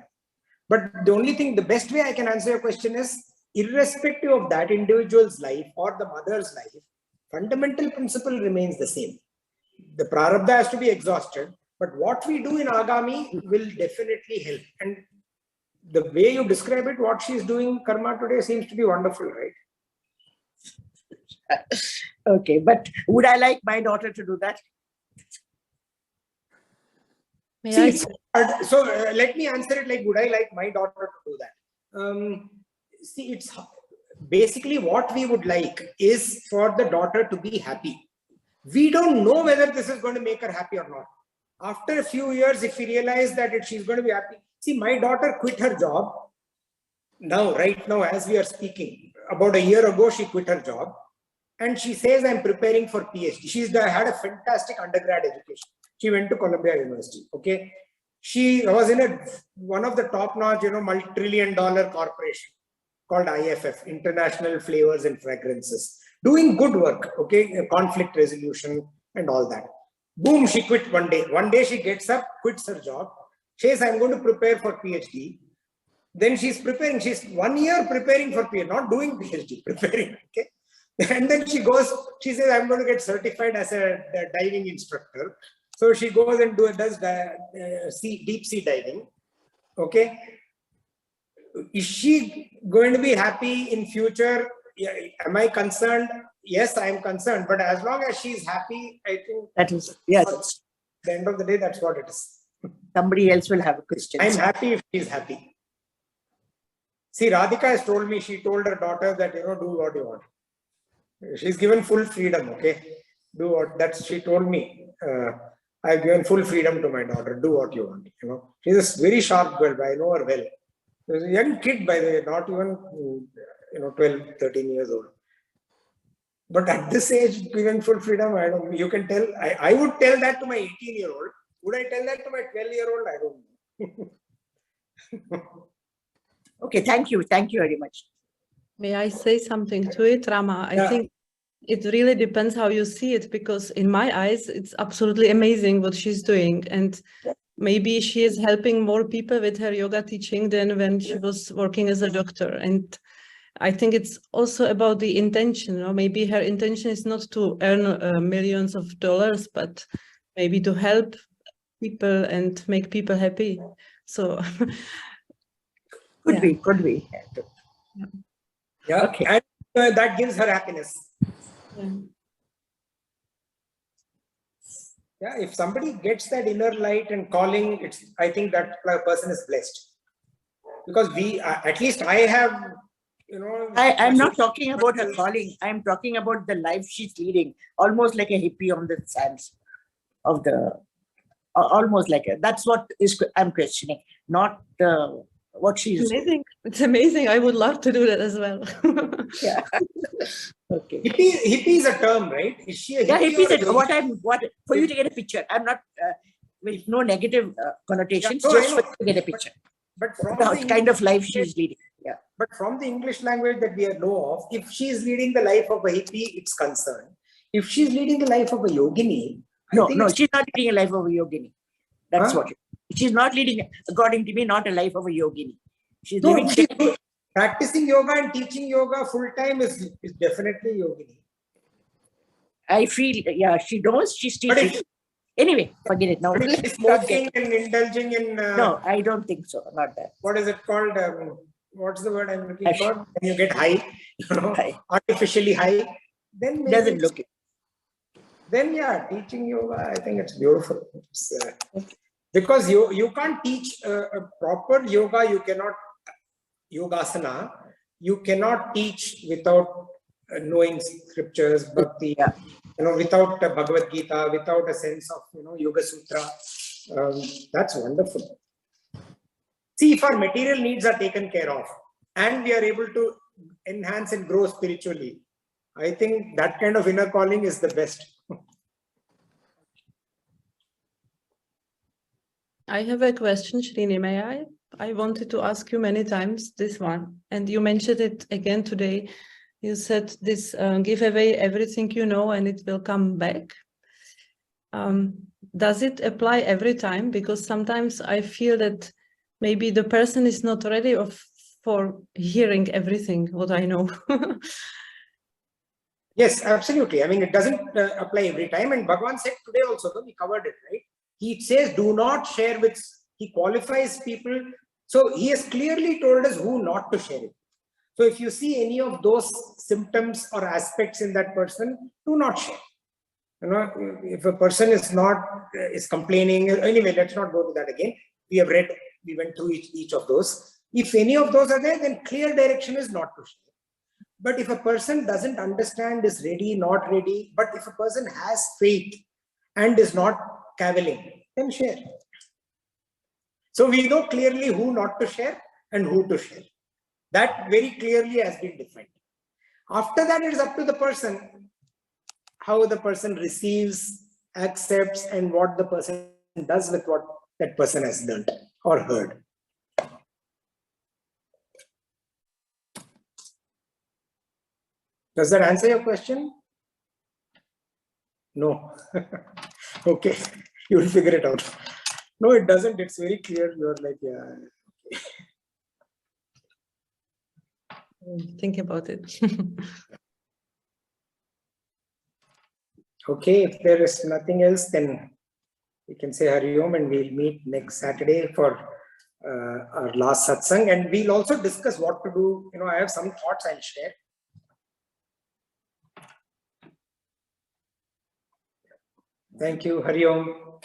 But the only thing, the best way I can answer your question is, irrespective of that individual's life or the mother's life, fundamental principle remains the same. The prarabdha has to be exhausted, but what we do in agami will definitely help. And the way you describe it, what she's doing karma today seems to be wonderful, right? Okay, but would I like my daughter to do that? So let me answer it like, would I like my daughter to do that? It's basically what we would like is for the daughter to be happy. We don't know whether this is going to make her happy or not. After a few years, if we realize that she's going to be happy. See, my daughter quit her job. Right now, as we are speaking, about a year ago, she quit her job. And she says, I'm preparing for PhD. She's had a fantastic undergrad education. She went to Columbia University. Okay. She was in one of the top-notch, multi-trillion-dollar corporation called IFF, International Flavors and Fragrances, doing good work. Okay. Conflict resolution and all that. Boom, she quit one day. One day she gets up, quits her job. She says, I'm going to prepare for PhD. Then she's preparing. She's 1 year preparing for PhD, not doing PhD, preparing. Okay. And then she says, I'm going to get certified as a diving instructor. So she goes and does deep sea diving. Okay. Is she going to be happy in future? Am I concerned? Yes, I am concerned. But as long as she's happy, I think that is, yes. At the end of the day, that's what it is. Somebody else will have a question. I'm happy if she's happy. See, Radhika has told me, she told her daughter that, do what you want. She's given full freedom, okay? Do what, she told me. I've given full freedom to my daughter. Do what you want, She's a very sharp girl, but I know her well. She's a young kid, by the way, not even, 12, 13 years old. But at this age, given full freedom, I don't know. You can tell, I would tell that to my 18-year-old. Would I tell that to my 12-year-old? I don't know. Okay, thank you. Thank you very much. May I say something to it, Rama? I think it really depends how you see it, because in my eyes, it's absolutely amazing what she's doing. And maybe she is helping more people with her yoga teaching than when she was working as a doctor. And I think it's also about the intention. Maybe her intention is not to earn millions of dollars, but maybe to help people and make people happy. So Could be. Yeah, Okay. and that gives her happiness. yeah. Yeah, if somebody gets that inner light and calling, I think that person is blessed. Because at least I have, I'm not talking about her calling. I'm talking about the life she's leading, almost like a hippie on the sands of the, almost like that's what I'm questioning, not what she's. Amazing. It's amazing. I would love to do that as well. Yeah. Okay. Hippie is a term, right? Is she a hippie? Yeah, hippie is or a what for you to get a picture. I'm not with no negative connotations, Yeah, no, just I for know. you to get a picture. But from The kind of life she's leading. Yeah. But from the English language that we know of, if she is leading the life of a hippie, it's concerned. If she's leading the life of a yogini, No, she's not leading a life of a yogini. That's what she's not leading, according to me, not a life of a yogini. She's living. Practicing yoga and teaching yoga full time is definitely yogini. I feel, yeah, she knows she's teaching. Anyway, forget it now. Smoking and indulging in. No, I don't think so. Not that. What is it called? What's the word I'm looking for? When you get high, artificially high, then maybe doesn't look it. Then yeah, teaching yoga, I think it's beautiful. Because you can't teach a proper yoga. You cannot yogasana. You cannot teach without knowing scriptures, bhakti. Yeah. Without Bhagavad Gita, without a sense of Yoga Sutra. That's wonderful. See, if our material needs are taken care of and we are able to enhance and grow spiritually, I think that kind of inner calling is the best. I have a question, Srini, may I? I wanted to ask you many times this one, and you mentioned it again today. You said this, give away everything you know and it will come back. Does it apply every time? Because sometimes I feel that maybe the person is not ready for hearing everything what I know. Yes, absolutely. I mean, it doesn't apply every time. And Bhagavan said today also, though, we covered it, right? He says, do not share with, he qualifies people. So he has clearly told us who not to share it. So if you see any of those symptoms or aspects in that person, do not share. If a person is complaining, anyway, let's not go to that again. We went through each of those. If any of those are there, then clear direction is not to share. But if a person doesn't understand, is ready, not ready, but if a person has faith and is not cavilling, then share. So we know clearly who not to share and who to share. That very clearly has been defined. After that, it is up to the person, how the person receives, accepts, and what the person does with what that person has learned or heard. Does that answer your question? No. Okay, you will figure it out. No, it doesn't. It's very clear. You're like, yeah. Think about it. Okay, if there is nothing else, then we can say Hari Om and we'll meet next Saturday for our last satsang. And we'll also discuss what to do. I have some thoughts I'll share. Thank you. Hari Om.